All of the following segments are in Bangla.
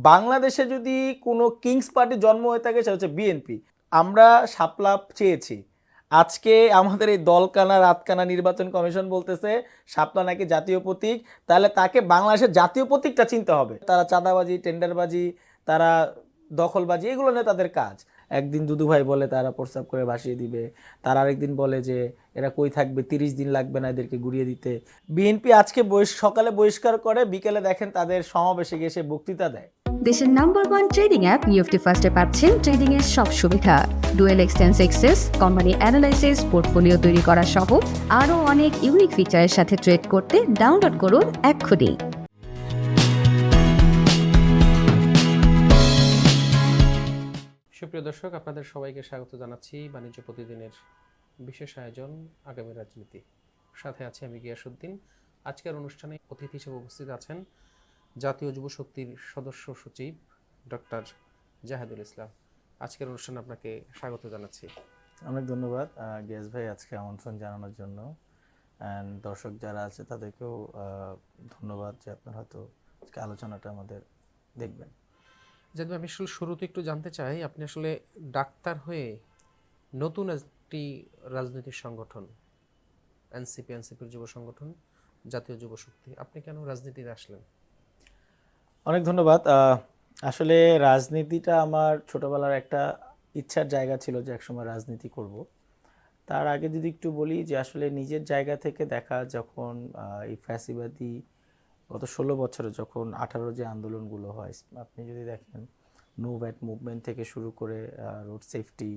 বাংলাদেশে যদি কোনো কিংস পার্টি জন্ম হয়ে থাকে সেটা হচ্ছে বিএনপি। আমরা শাপলা চেয়েছি। আজকে আমাদের এই দলকানা রাতকানা নির্বাচন কমিশন বলতেছে শাপলা নাকি জাতীয় প্রতীক। তাহলে তাকে বাংলাদেশের জাতীয় প্রতীকটা চিনতে হবে। তারা চাঁদাবাজি, টেন্ডারবাজি, তারা দখলবাজি, এগুলো নিয়ে তাদের কাজ। একদিন দুদু ভাই বলে তারা প্রস্তাব করে ভাসিয়ে দিবে, তার আরেকদিন বলে যে এরা কই থাকবে, 30 দিন লাগবে না এদেরকে গুড়িয়ে দিতে। বিএনপি আজকে সকালে বহিষ্কার করে, বিকেলে দেখেন তাদের সমাবেশে গিয়ে সে বক্তৃতা দেয়। দেশের নাম্বার 1 ট্রেডিং অ্যাপ নিফটি ফার্স্টে পাচ্ছেন ট্রেডিং এর সব সুবিধা, dual এক্সটেন্স access, company analysis, portfolio তৈরি করা সহ আরও অনেক ইউনিক ফিচারের সাথে ট্রেড করতে ডাউনলোড করুন এক্ষুনি। সুপ্রিয় দর্শক, আপনাদের সবাইকে স্বাগত জানাচ্ছি বাণিজ্য প্রতিদিনের বিশেষ আয়োজন আগামী রাজনীতি। সাথে আছি আমি গিয়াসউদ্দিন। আজকের অনুষ্ঠানে অতিথি হিসেবে উপস্থিত আছেন জাতীয় যুব শক্তির সদস্য সচিব ডক্টর জাহেদুল ইসলাম। আজকের অনুষ্ঠানে আপনাকে স্বাগত জানাচ্ছি। অনেক ধন্যবাদ গিয়াস ভাই আজকে আমন্ত্রণ জানানোর জন্য। অ্যান্ড দর্শক যারা আছে তাদেরকেও ধন্যবাদ যে আপনারা হয়তো আজকে আলোচনাটা আমাদের দেখবেন। যদি আমি আসলে শুরুতে একটু জানতে চাই, আপনি আসলে ডাক্তার হয়ে নতুন একটি রাজনৈতিক সংগঠন এনসিপির যুব সংগঠন জাতীয় যুব শক্তি, আপনি কেন রাজনীতিতে আসলেন? অনেক ধন্যবাদ। আসলে রাজনীতিটা আমার ছোটবেলার একটা ইচ্ছার জায়গা ছিল যে একসময় রাজনীতি করব। তার আগে যদি একটু বলি যে আসলে নিজের জায়গা থেকে দেখা, যখন এই ফ্যাসিবাদী গত 16 বছরে যখন 18 যে আন্দোলনগুলো হয়, আপনি যদি দেখেন নো ভ্যাট মুভমেন্ট থেকে শুরু করে রোড সেফটি,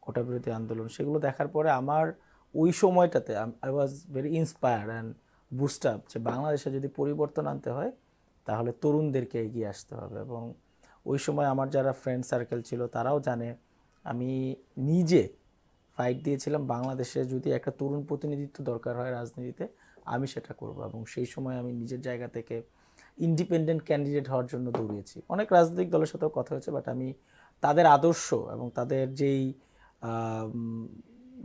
কোটা বিরোধী আন্দোলন, সেগুলো দেখার পরে আমার ওই সময়টাতে I was very inspired and boost up যে বাংলাদেশে যদি পরিবর্তন আনতে হয় তাহলে তরুণদেরকে এগিয়ে আসতে হবে। এবং ওই সময় আমার যারা ফ্রেন্ড সার্কেল ছিল তারাও জানে আমি নিজে ফাইট দিয়েছিলাম বাংলাদেশে যদি একটা তরুণ প্রতিনিধিত্ব দরকার হয় রাজনীতিতে, আমি সেটা করব। এবং সেই সময় আমি নিজের জায়গা থেকে ইন্ডিপেন্ডেন্ট ক্যান্ডিডেট হওয়ার জন্য দৌড়িয়েছি। অনেক রাজনৈতিক দলের সাথেও কথা হয়েছে, বাট আমি তাদের আদর্শ এবং তাদের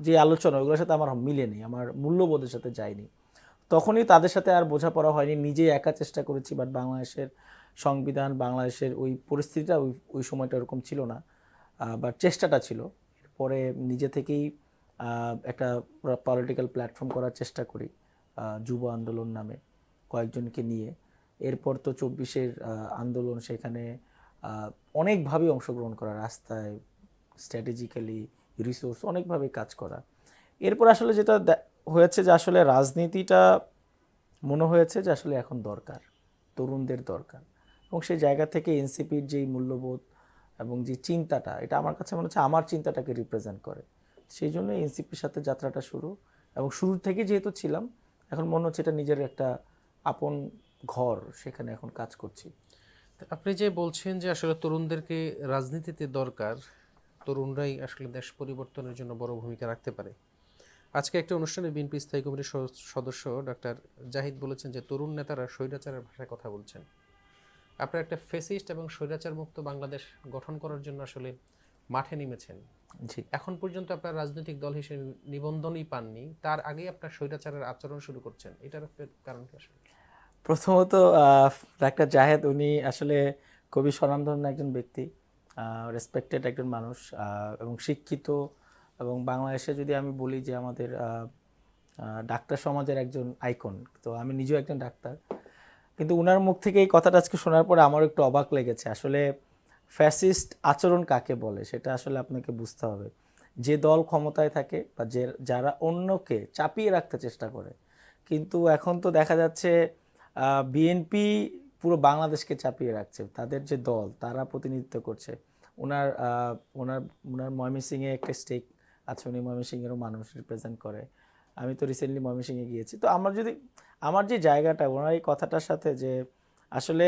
যে আলোচনা ওগুলোর সাথে আমার মিলেনি, আমার মূল্যবোধের সাথে যায়নি। তখনই তাদের সাথে আর বোঝাপড়া হয়নি, নিজেই একা চেষ্টা করেছি। বাট বাংলাদেশের সংবিধান, বাংলাদেশের ওই পরিস্থিতিটা ওই সময়টা ওরকম ছিল না, বাট চেষ্টাটা ছিল। এরপরে নিজে থেকেই একটা পলিটিক্যাল প্ল্যাটফর্ম করার চেষ্টা করি যুব আন্দোলন নামে কয়েকজনকে নিয়ে। এরপর তো 24-এর আন্দোলন, সেখানে অনেকভাবে অংশগ্রহণ করা, রাস্তায় স্ট্র্যাটেজিক্যালি রিসোর্স অনেকভাবে কাজ করা। এরপর আসলে যেটা হয়েছে যে আসলে রাজনীতিটা মনে হয়েছে যে আসলে এখন দরকার, তরুণদের দরকার। এবং সেই জায়গা থেকে এনসিপির যেই মূল্যবোধ এবং যে চিন্তাটা, এটা আমার কাছে মনে হচ্ছে আমার চিন্তাটাকে রিপ্রেজেন্ট করে। সেই জন্য এনসিপির সাথে যাত্রাটা শুরু, এবং শুরু থেকে যেহেতু ছিলাম, এখন মনে হচ্ছে এটা নিজের একটা আপন ঘর, সেখানে এখন কাজ করছি। আপনি যে বলছেন যে আসলে তরুণদেরকে রাজনীতিতে দরকার, তরুণরাই আসলে দেশ পরিবর্তনের জন্য বড় ভূমিকা রাখতে পারে। আজকে একটা অনুষ্ঠানে বিএনপি স্থায়ী কমিটির সদস্য ডক্টর জাহিদ বলেছেন যে তরুণ নেতারা স্বৈরাচারের ভাষায় কথা বলছেন। আপনারা একটা ফেসিস্ট এবং স্বৈরাচার মুক্ত বাংলাদেশ গঠন করার জন্য আসলে মাঠে নেমেছেন। জি, এখন পর্যন্ত আপনার রাজনৈতিক দল হিসেবে নিবন্ধনই পাননি, তার আগেই আপনার স্বৈরাচারের আচরণ শুরু করছেন, এটার কারণ কি আসলে? প্রথমত ডাক্তার জাহেদ উনি আসলে খুবই স্বনামধন্য একজন ব্যক্তি, রেসপেক্টেড একজন মানুষ, এবং শিক্ষিত। এবং বাংলাদেশে যদি আমি বলি যে আমাদের ডাক্তার সমাজের একজন আইকন, তো আমি নিজেও একজন ডাক্তার। কিন্তু উনার মুখ থেকে এই কথাটা আজকে শোনার পরে আমার একটু অবাক লেগেছে। আসলে ফ্যাসিস্ট আচরণ কাকে বলে সেটা আসলে আপনাকে বুঝতে হবে। যে দল ক্ষমতায় থাকে বা যারা অন্যকে চাপিয়ে রাখতে চেষ্টা করে। কিন্তু এখন তো দেখা যাচ্ছে বিএনপি পুরো বাংলাদেশকে চাপিয়ে রাখছে, তাদের যে দল তারা প্রতিনিধিত্ব করছে। ওনার ওনার ওনার ময়মনসিংহে একটা স্টেক আছে, উনি ময়মনসিংহেরও মানুষ রিপ্রেজেন্ট করে। আমি তো রিসেন্টলি ময়মনসিংহে গিয়েছি। তো আমার যে জায়গাটা ওনার এই কথাটার সাথে, যে আসলে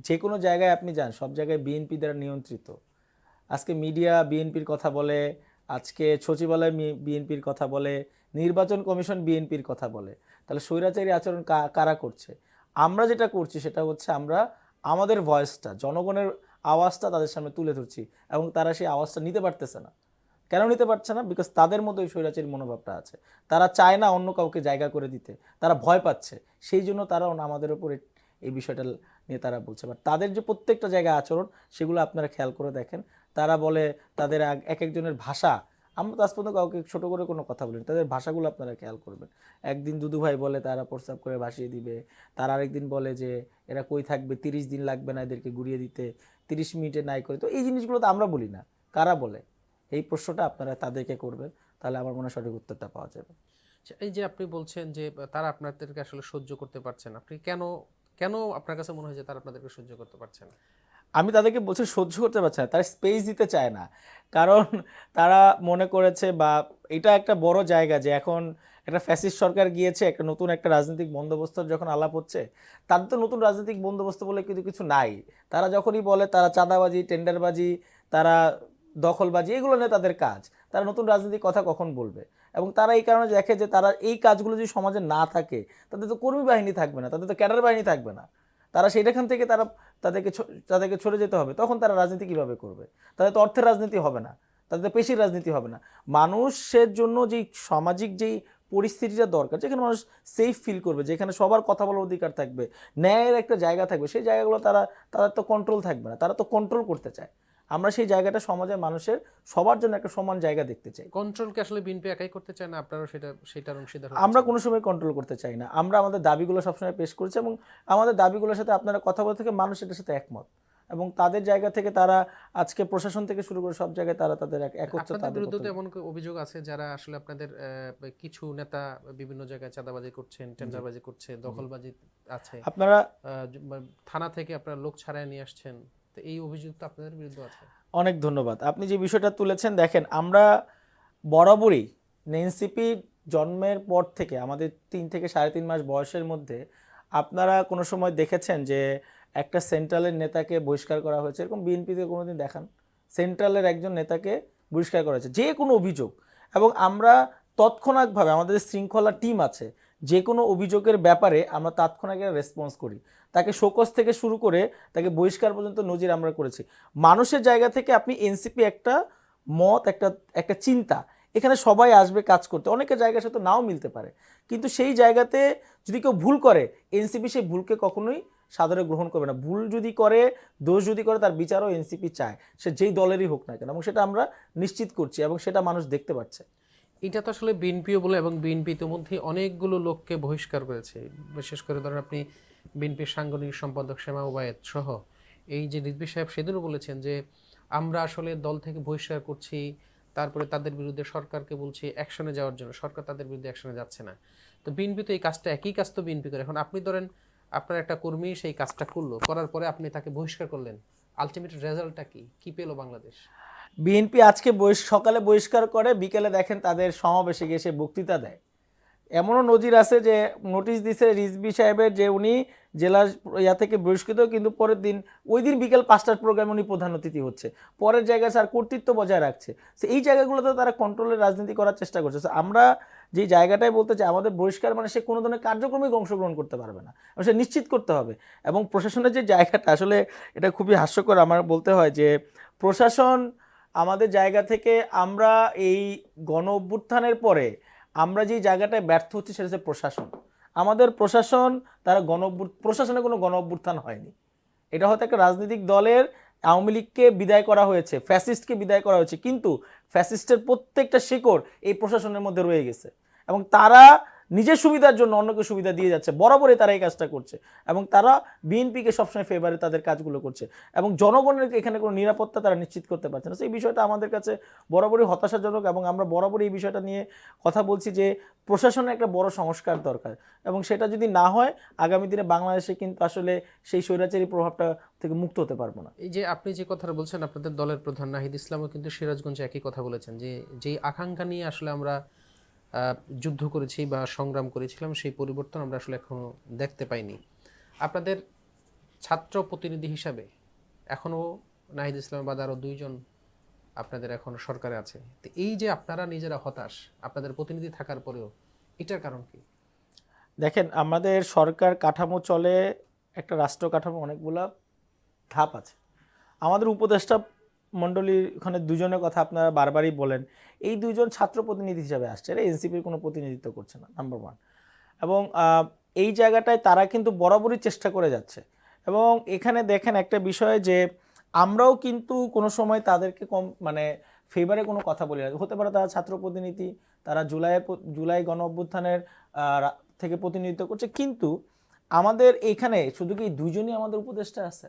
যে কোনো জায়গায় আপনি যান সব জায়গায় বিএনপি দ্বারা নিয়ন্ত্রিত। আজকে মিডিয়া বিএনপির কথা বলে, আজকে সচিবালয় বিএনপির কথা বলে, নির্বাচন কমিশন বিএনপির কথা বলে। তাহলে স্বৈরাচারী আচরণ কারা করছে? আমরা যেটা করছি সেটা হচ্ছে আমরা আমাদের ভয়েসটা, জনগণের আওয়াজটা তাদের সামনে তুলে ধরছি, এবং তারা সেই আওয়াজটা নিতে পারতেছে না। কেন নিতে পারছে না? বিকজ তাদের মধ্যে ওই স্বৈরাচারী মনোভাবটা আছে। তারা চায় না অন্য কাউকে জায়গা করে দিতে, তারা ভয় পাচ্ছে। সেই জন্য তারা আমাদের উপরে এই বিষয়টা নিয়ে তারা বলছে, বাট তাদের যে প্রত্যেকটা জায়গায় আচরণ সেগুলো আপনারা খেয়াল করে দেখেন। তারা বলে তাদের এক একজনের ভাষা, আমরা তো আজ পর্যন্ত কাউকে ছোট করে কোনো কথা বলিনি, তাদের ভাষাগুলো আপনারা খেয়াল করবেন। একদিন দুদু ভাই বলে তারা প্রস্তাব করে ভাসিয়ে দিবে, তার আরেকদিন বলে যে এরা কই থাকবে, 30 দিন লাগবে না এদেরকে ঘুরিয়ে দিতে, 30 মিনিটে নাই করে। তো এই জিনিসগুলো তো আমরা বলি না, কারা বলে? এই প্রশ্নটা আপনারা তাদেরকে করবেন, তাহলে আমার মনে হয় সঠিক উত্তরটা পাওয়া যাবে। আচ্ছা, এই যে আপনি বলছেন যে তারা আপনাদেরকে আসলে সহ্য করতে পারছেন, আপনি কেন কেন আপনার কাছে মনে হয় যে তারা আপনাদেরকে সহ্য করতে পারছে না? আমি তাদেরকে বলছি সহ্য করতে পারছে না, তারা স্পেস দিতে চায় না। কারণ তারা মনে করেছে, বা এটা একটা বড় জায়গা যে এখন একটা ফ্যাসিস্ট সরকার গিয়েছে, একটা নতুন একটা রাজনৈতিক বন্দোবস্তর যখন আলাপ হচ্ছে, তাদের তো নতুন রাজনৈতিক বন্দোবস্ত বলে কিন্তু কিছু নাই। তারা যখনই বলে তারা চাঁদাবাজি, টেন্ডারবাজি, তারা দখলবাজি, এগুলো নিয়ে তাদের কাজ। তারা নতুন রাজনৈতিক কথা কখন বলবে? এবং তারা এই কারণে দেখে যে তারা এই কাজগুলো যদি সমাজে না থাকে, তাদের তো কর্মী বাহিনী থাকবে না, তাদের তো ক্যাডার বাহিনী থাকবে না। তারা সেইখান থেকে তাদেরকে ছড়ে যেতে হবে। তখন তারা রাজনীতি কিভাবে করবে? তাদের তো অর্থের রাজনীতি হবে না, তাদের তো পেশির রাজনীতি হবে না। মানুষের জন্য যেই সামাজিক যেই পরিস্থিতিটা দরকার, যেখানে মানুষ সেফ ফিল করবে, যেখানে সবার কথা বলার অধিকার থাকবে, ন্যায়ের একটা জায়গা থাকবে, সেই জায়গাগুলো তাদের তো কন্ট্রোল থাকবে না, তারা তো কন্ট্রোল করতে চায়। আমরা সেই জায়গাটা সমাজের মানুষের সবার জন্য একটা সমান জায়গা দেখতে চাই। কন্ট্রোলকে আসলে বিএনপি একাই করতে চায় না, আপনারাও সেটার অংশীদার হতে আমরা চান? কোনো সময় কন্ট্রোল করতে চাই না, আমরা আমাদের দাবিগুলো সবসময় পেশ করছি, এবং আমাদের দাবিগুলোর সাথে আপনারা কথা বলতে থেকে মানুষ এটার সাথে একমত, এবং তাদের জায়গা থেকে তারা আজকে প্রশাসন থেকে শুরু করে সব জায়গায় তারা তাদের একত্র আপনাদের বিরুদ্ধে তো এমন অভিযোগ আছে যারা আসলে আপনাদের কিছু নেতা বিভিন্ন জায়গায় চাঁদাবাজি করছেন, টেন্ডারবাজি করছে, দখলবাজি আছে, আপনারা থানা থেকে আপনারা লোক ছাড়াই নিয়ে আসছেন, তো এই অভিযোগ তো আপনাদের বিরুদ্ধে আছে। অনেক ধন্যবাদ। আপনি যে বিষয়টা তুলেছেন, দেখেন আমরা বরাবরই এনসিপি জন্মের পর থেকে আমাদের 3 থেকে 3.5 মাস বয়সের মধ্যে আপনারা কোনো সময় দেখেছেন যে একটা সেন্ট্রালের নেতাকে বহিষ্কার করা হয়েছে? এরকম বিএনপিতে কোনোদিন দেখান? সেন্ট্রালের একজন নেতাকে বহিষ্কার করা হয়েছে যে কোনো অভিযোগ, এবং আমরা তৎক্ষণাৎভাবে, আমাদের শৃঙ্খলা টিম আছে, যে কোনো অভিযোগের ব্যাপারে আমরা তাৎক্ষণিক রেসপন্স করি। তাকে শোকজ থেকে শুরু করে তাকে বহিষ্কার পর্যন্ত নজির আমরা করেছি। মানুষের জায়গা থেকে আপনি এনসিপি একটা মত, একটা চিন্তা, এখানে সবাই আসবে কাজ করতে, অনেকের জায়গার সাথে নাও মিলতে পারে, কিন্তু সেই জায়গাতে যদি কেউ ভুল করে, এনসিপি সেই ভুলকে কখনোই সাদরে গ্রহণ করবে না। ভুল যদি করে, দোষ যদি করে, তার বিচারও এনসিপি চায়, সে যেই দলেরই হোক না কেন, এবং সেটা আমরা নিশ্চিত করছি, এবং সেটা মানুষ দেখতে পাচ্ছে। এটা তো আসলে বিএনপিও বলে, এবং বিএনপি ইতিমধ্যে অনেকগুলো লোককে বহিষ্কার করেছে। বিশেষ করে ধরেন আপনি বিএনপির সাংগঠনিক সম্পাদক শেমা ওবায়েদ সহ, এই যে রিজভী সাহেব সেদিনও বলেছেন যে আমরা আসলে দল থেকে বহিষ্কার করছি, তারপরে তাদের বিরুদ্ধে সরকারকে বলছি অ্যাকশনে যাওয়ার জন্য, সরকার তাদের বিরুদ্ধে অ্যাকশনে যাচ্ছে না। তো বিএনপি তো এই কাজটা, একই কাজ তো বিএনপি করে। এখন আপনি ধরেন আপনার একটা কর্মী সেই কাজটা করলো, করার পরে আপনি তাকে বহিষ্কার করলেন, আলটিমেট রেজাল্টটা কি পেলো বাংলাদেশ? বিএনপি আজকে সকালে বহিষ্কার করে, বিকেলে দেখেন তাদের সমাবেশে গিয়ে সে বক্তৃতা দেয়। এমনও নজির আছে যে নোটিশ দিছে রিজভী সাহেবের, যে উনি জেলা থেকে বহিষ্কৃত, কিন্তু পরের দিন ওই দিন বিকেল 5টার প্রোগ্রামে উনি প্রধান অতিথি হচ্ছে, পরের জায়গায় স্যার কর্তৃত্ব বজায় রাখছে। সো এই জায়গাগুলোতে তারা কন্ট্রোলের রাজনীতি করার চেষ্টা করছে। So আমরা যে জায়গাটায় বলতে চাই, আমাদের বহিষ্কার মানে সে কোনো ধরনের কার্যক্রমে অংশগ্রহণ করতে পারবে না, এবং সে নিশ্চিত করতে হবে। এবং প্রশাসনের যে জায়গাটা, আসলে এটা খুবই হাস্যকর আমার বলতে হয়, যে প্রশাসন আমাদের জায়গা থেকে, আমরা এই গণ অভ্যুত্থানের পরে আমরা যে জায়গাটায় ব্যর্থ হচ্ছি সেটা হচ্ছে প্রশাসন। আমাদের প্রশাসন, তারা প্রশাসনে কোনো গণ অভ্যুত্থান হয়নি। এটা হয়তো একটা রাজনৈতিক দলের, আওয়ামী লীগকে বিদায় করা হয়েছে, ফ্যাসিস্টকে বিদায় করা হয়েছে, কিন্তু ফ্যাসিস্টের প্রত্যেকটা শিকড় এই প্রশাসনের মধ্যে রয়ে গেছে, এবং তারা নিজের সুবিধার জন্য অন্যকে সুবিধা দিয়ে যাচ্ছে, বরাবরই তারা এই কাজটা করছে, এবং তারা বিএনপিকে সবসময় ফেভারে তাদের কাজগুলো করছে, এবং জনগণের এখানে কোনো নিরাপত্তা তারা নিশ্চিত করতে পারছে না। সেই বিষয়টা আমাদের কাছে বরাবরই হতাশাজনক, এবং আমরা বরাবরই এই বিষয়টা নিয়ে কথা বলছি যে প্রশাসনের একটা বড় সংস্কার দরকার, এবং সেটা যদি না হয়, আগামী দিনে বাংলাদেশে কিন্তু আসলে সেই স্বৈরাচারী প্রভাবটা থেকে মুক্ত হতে পারবো না। এই যে আপনি যে কথাটা বলছেন, আপনাদের দলের প্রধান নাহিদ ইসলামও কিন্তু সিরাজগঞ্জে একই কথা বলেছেন, যে যেই আকাঙ্ক্ষা নিয়ে আসলে আমরা যুদ্ধ করেছি বা সংগ্রাম করেছিলাম, সেই পরিবর্তন আমরা আসলে এখনো দেখতে পাইনি। আপনাদের ছাত্র প্রতিনিধি হিসাবে এখনো নাহিদ ইসলাম বাদ আরও 2 জন আপনাদের এখন সরকারে আছে, তো এই যে আপনারা নিজেরা হতাশ আপনাদের প্রতিনিধি থাকার পরেও, এটার কারণ কি? দেখেন, আমাদের সরকার কাঠামো চলে, একটা রাষ্ট্র কাঠামো অনেকগুলা ধাপ আছে। আমাদের উপদেষ্টা মণ্ডলীর ওখানে 2 জনের কথা আপনারা বারবারই বলেন, এই 2 জন ছাত্র প্রতিনিধি হিসাবে আসছে, এরা এনসিপির কোনো প্রতিনিধিত্ব করছে না, নাম্বার 1। এবং এই জায়গাটায় তারা কিন্তু বরাবরই চেষ্টা করে যাচ্ছে, এবং এখানে দেখেন একটা বিষয় যে আমরাও কিন্তু কোনো সময় তাদেরকে কম মানে ফেভারে কোনো কথা বলি না। হতে পারে তারা ছাত্র প্রতিনিধি, তারা জুলাই গণ অভ্যুত্থানের থেকে প্রতিনিধিত্ব করছে, কিন্তু আমাদের এখানে শুধু কি দুইজনই আমাদের উপদেষ্টা আছে?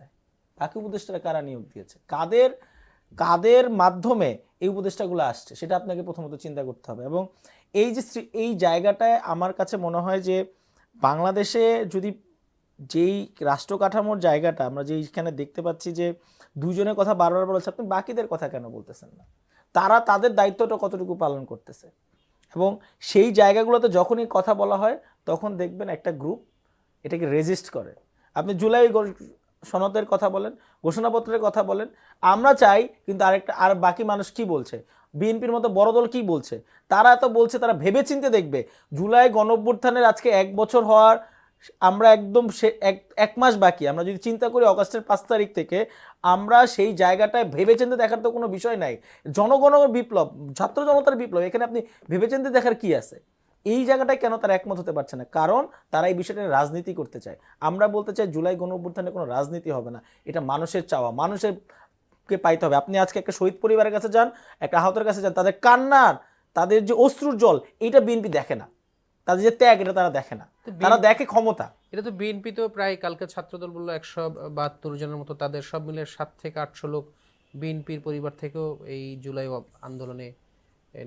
বাকি উপদেষ্টারা কারা নিয়োগ দিয়েছে, কাদের মাধ্যমে এই উপদেষ্টাগুলো আসছে, সেটা আপনাকে প্রথমত চিন্তা করতে হবে। এবং এই জায়গাটায় আমার কাছে মনে হয় যে বাংলাদেশে যদি যেই রাষ্ট্র কাঠামোর জায়গাটা আমরা যেইখানে দেখতে পাচ্ছি যে দুজনের কথা বারবার বলছে, আপনি বাকিদের কথা কেন বলতেছেন না? তারা তাদের দায়িত্বটা কতটুকু পালন করতেছে? এবং সেই জায়গাগুলোতে যখনই কথা বলা হয় তখন দেখবেন একটা গ্রুপ এটাকে রেজিস্ট করে। আপনি জুলাই সনদের কথা বলেন, ঘোষণাপত্রের কথা বলেন, আমরা চাই, কিন্তু আর বাকি মানুষ কি বলছে, বিএনপির মতো বড় দল কি বলছে, তারা তো বলছে তারা ভেবেচিন্তে দেখবে। জুলাই গণঅভ্যুত্থানের আজকে 1 বছর হওয়ার, আমরা একদম এক মাস বাকি। আমরা যদি চিন্তা করি অগাস্টের 5 তারিখ থেকে, আমরা সেই জায়গাটায় ভেবেচিন্তে দেখার তো কোনো বিষয় নাই। জনগণের বিপ্লব, ছাত্র জনতার বিপ্লব, এখানে আপনি ভেবেচিন্তে দেখার কি আছে? এই জায়গাটায় কেন তারা একমত হতে পারছে না? কারণ তারা এই বিষয়টা রাজনীতি করতে চায়। আমরা বলতে চাই জুলাই গণঅভ্যুত্থানে কোনো রাজনীতি হবে না, এটা মানুষের চাওয়া, মানুষেরকে পাইতে হবে। আপনি আজকে একটা শহীদ পরিবারের কাছে যান, একটা আহতের কাছে যান, তাদের কান্নার, তাদের যে অশ্রুর জল, এইটা বিএনপি দেখে না। তাদের যে ত্যাগ, এটা তারা দেখে না, তারা দেখে ক্ষমতা। এটা তো বিএনপি তো প্রায় কালকে ছাত্রদল বললো 172 জনের মতো, তাদের সব মিলে 7 থেকে 800 লোক বিএনপির পরিবার থেকেও এই জুলাই আন্দোলনে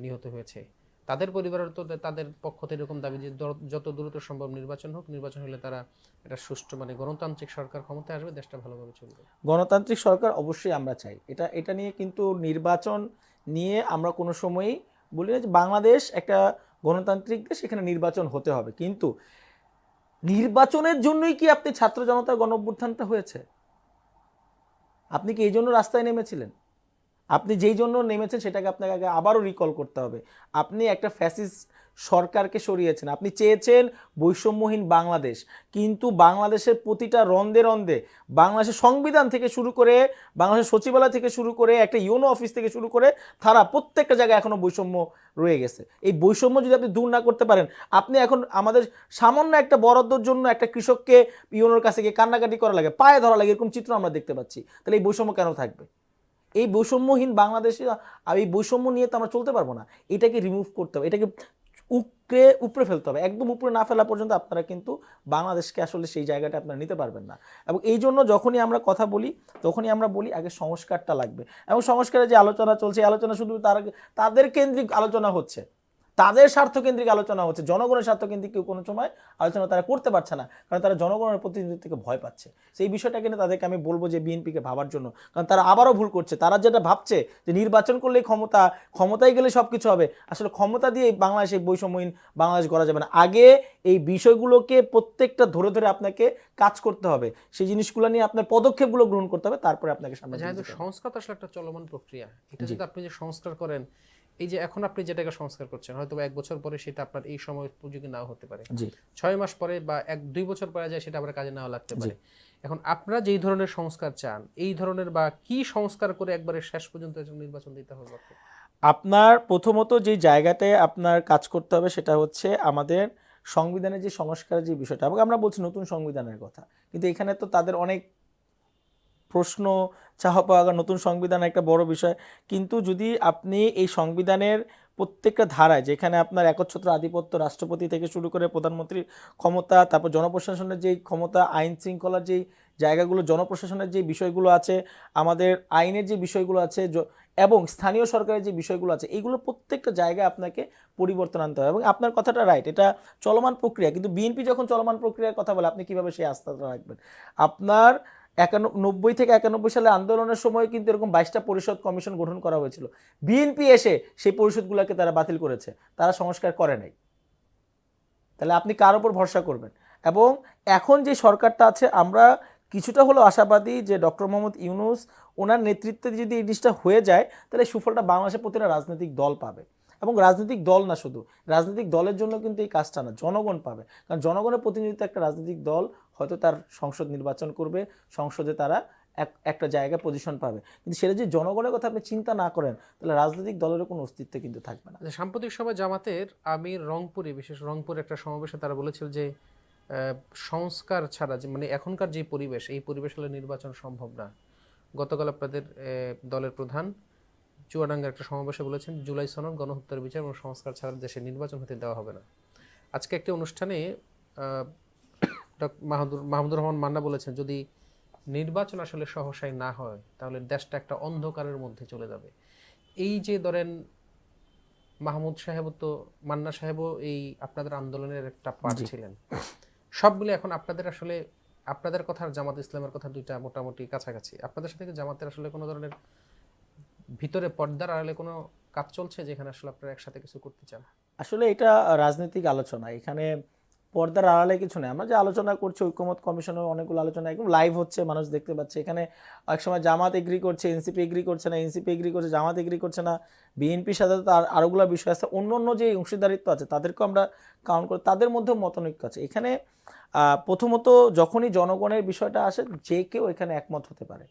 নিহত হয়েছে। তাদের পরিবারের তো তাদের পক্ষ থেকে এরকম দাবি যে যত দ্রুত সম্ভব নির্বাচন হোক, নির্বাচন হলে তারা এটা সুষ্ঠু মানে গণতান্ত্রিক সরকার ক্ষমতায় আসবে, দেশটা ভালোভাবে চলবে। গণতান্ত্রিক সরকার অবশ্যই আমরা চাই, এটা নিয়ে কিন্তু নির্বাচন নিয়ে আমরা কোনো সময়ই বলি না যে বাংলাদেশ একটা গণতান্ত্রিক দেশ, এখানে নির্বাচন হতে হবে। কিন্তু নির্বাচনের জন্যই কি আপনি ছাত্র জনতার গণঅভ্যুত্থানটা হয়েছে? আপনি কি এই জন্য রাস্তায় নেমেছিলেন? আপনি যেই জন্য নেমেছেন সেটাকে আপনাকে আগে আবারও রিকল করতে হবে। আপনি একটা ফ্যাসিস্ট সরকারকে সরিয়েছেন, আপনি চেয়েছেন বৈষম্যহীন বাংলাদেশ, কিন্তু বাংলাদেশের প্রতিটা রন্ধে রন্ধে, বাংলাদেশের সংবিধান থেকে শুরু করে, বাংলাদেশের সচিবালয় থেকে শুরু করে, একটা ইউনো অফিস থেকে শুরু করে, তারা প্রত্যেকটা জায়গায় এখনও বৈষম্য রয়ে গেছে। এই বৈষম্য যদি আপনি দূর না করতে পারেন, আপনি এখন আমাদের সামান্য একটা বরাদ্দর জন্য একটা কৃষককে ইউনোর কাছে গিয়ে কান্নাকাটি করা লাগে, পায়ে ধরা লাগে, এরকম চিত্র আমরা দেখতে পাচ্ছি। তাহলে এই বৈষম্য কেন থাকবে? এই বৈষম্যহীন বাংলাদেশে আর এই বৈষম্য নিয়ে তো আমরা চলতে পারবো না। এটাকে রিমুভ করতে হবে, এটাকে উপরে ফেলতে হবে। একদম উপরে না ফেলা পর্যন্ত আপনারা কিন্তু বাংলাদেশকে আসলে সেই জায়গাটা আপনারা নিতে পারবেন না। এবং এই জন্য যখনই আমরা কথা বলি, তখনই আমরা বলি আগে সংস্কারটা লাগবে। এবং সংস্কারের যে আলোচনা চলছে, আলোচনা শুধু তাদের কেন্দ্রিক আলোচনা হচ্ছে, তাদের স্বার্থকেন্দ্রিক আলোচনা হচ্ছে, জনগণের স্বার্থকেন্দ্রিক কেউ কোনো সময় আলোচনা তারা করতে পারছে না, কারণ তারা জনগণের প্রতিনিধিত্ব থেকে ভয় পাচ্ছে। সেই বিষয়টাকে নিয়ে তাদেরকে আমি বলবো যে বিএনপিকে ভাবার জন্য, কারণ তারা আবারও ভুল করছে। তারা যেটা ভাবছে যে নির্বাচন করলেই ক্ষমতায় গেলে সব কিছু হবে, আসলে ক্ষমতা দিয়ে বাংলাদেশে বৈষম্যহীন বাংলাদেশ গড়া যাবে না। আগে এই বিষয়গুলোকে প্রত্যেকটা ধরে ধরে আপনাকে কাজ করতে হবে, সেই জিনিসগুলো নিয়ে আপনার পদক্ষেপগুলো গ্রহণ করতে হবে, তারপরে আপনাকে সামনে যেতে হবে। সংস্কার তো আসলে একটা চলমান প্রক্রিয়া। এটা যদি আপনি যে সংস্কার করেন, এই যে এখন আপনি যেটাকে সংস্কার করছেন, হয়তো 1 বছর পরে সেটা আপনার এই সময় উপযোগী নাও হতে পারে, 6 মাস পরে বা 1-2 বছর পরে যায় সেটা আবার কাজে নাও লাগতে পারে। এখন আপনারা যেই ধরনের সংস্কার চান, এই ধরনের বা কি সংস্কার করে একবারে শেষ পর্যন্ত নির্বাচন দিতে হবে? আপনার প্রথমত যে জায়গাটায় আপনার কাজ করতে হবে সেটা হচ্ছে আমাদের সংবিধানের যে সংস্কারের যে বিষয়টা, এবং আমরা বলছি নতুন সংবিধানের কথা, কিন্তু এখানে তো তাদের অনেক প্রশ্ন চাওয়া পাওয়া, নতুন সংবিধান একটা বড় বিষয়। কিন্তু যদি আপনি এই সংবিধানের প্রত্যেকটা ধারায়, যেখানে আপনার একচ্ছত্র আধিপত্য, রাষ্ট্রপতি থেকে শুরু করে প্রধানমন্ত্রীর ক্ষমতা, তারপর জনপ্রশাসনের যেই ক্ষমতা, আইন শৃঙ্খলার যেই জায়গাগুলো, জনপ্রশাসনের যে বিষয়গুলো আছে, আমাদের আইনের যে বিষয়গুলো আছে, এবং স্থানীয় সরকারের যে বিষয়গুলো আছে, এইগুলো প্রত্যেকটা জায়গায় আপনাকে পরিবর্তন আনতে হবে। এবং আপনার কথাটা রাইট, এটা চলমান প্রক্রিয়া, কিন্তু বিএনপি যখন চলমান প্রক্রিয়ার কথা বলে, আপনি কীভাবে সেই আস্থাটা রাখবেন? আপনার 90 থেকে 91 সালে আন্দোলনের সময় কিন্তু এরকম 22টা পরিষদ কমিশন গঠন করা হয়েছিল। বিএনপি এসে সেই পরিষদগুলোকে তারা বাতিল করেছে, তারা সংস্কার করে নাই। তাহলে আপনি কার উপর ভরসা করবেন? এবং এখন যে সরকারটা আছে, আমরা কিছুটা হলেও আশাবাদী যে ডক্টর মোহাম্মদ ইউনূস, ওনার নেতৃত্বে যদি এই জিনিসটা হয়ে যায়, তাহলে সুফলটা বাংলাদেশের প্রতিটা রাজনৈতিক দল পাবে। এবং রাজনৈতিক দল না শুধু, রাজনৈতিক দলের জন্য কিন্তু এই কাজটা না, জনগণ পাবে। কারণ জনগণের প্রতিনিধিত্ব একটা রাজনৈতিক দল হয়তো তার সংসদ নির্বাচন করবে, সংসদে তারা একটা জায়গায় পজিশন পাবে, কিন্তু সেটা যদি জনগণের কথা আপনি চিন্তা না করেন, তাহলে রাজনৈতিক দলেরও কোনো অস্তিত্ব কিন্তু থাকবে না। সাম্প্রতিক সময় জামাতের আমির রংপুরে, বিশেষ রংপুর একটা সমাবেশে তারা বলেছিল যে সংস্কার ছাড়া যে মানে এখনকার যে পরিবেশ, এই পরিবেশ হলে নির্বাচন সম্ভব না। গতকাল আপনাদের দলের প্রধান চুয়াডাঙ্গার একটা সমাবেশে বলেছেন, জুলাই সনদ, গণহত্যার বিচার এবং সংস্কার ছাড়া দেশে নির্বাচন হতে দেওয়া হবে না। আজকে একটি অনুষ্ঠানে মাহমুদুর রহমান মান্না বলেছেন, যদি নির্বাচন আসলে সহসাই না হয় তাহলে দেশটা একটা অন্ধকারের মধ্যে চলে যাবে। এই যে ধরেন মাহমুদ সাহেব তো, মান্না সাহেবও এই আপনাদের আন্দোলনের একটা পার্ট জি। ছিলেন। সবগুলো এখন আপনাদের আসলে, আপনাদের কথা আর জামাত ইসলামের কথা দুইটা মোটামুটি কাছাকাছি। আপনাদের সাথে কি জামাতের আসলে কোনো ধরনের ভিতরে পর্দার আড়ালে কোনো কাজ চলছে যেখানে আসলে আপনারা একসাথে কিছু করতে চান? আসলে এটা রাজনৈতিক আলোচনা, এখানে পর্দার আড়ালে কিছু নেই। আমরা যে আলোচনা করছি ঐকমত্য কমিশনের অনেকগুলো আলোচনা একদম লাইভ হচ্ছে, মানুষ দেখতে পাচ্ছে। এখানে এক সময় জামাত এগ্রি করছে, এনসিপি এগ্রি করছে না, এনসিপি এগ্রি করছে, জামাত এগ্রি করছে না, বিএনপির সাথে তো আরোগুলো বিষয় আছে, অন্য অন্য যে অংশীদারিত্ব আছে তাদেরকেও আমরা কাউন্ট করি, তাদের মধ্যেও মতানৈক্য আছে। এখানে প্রথমত যখনই জনগণের বিষয়টা আসে, যে কেউ এখানে একমত হতে পারে,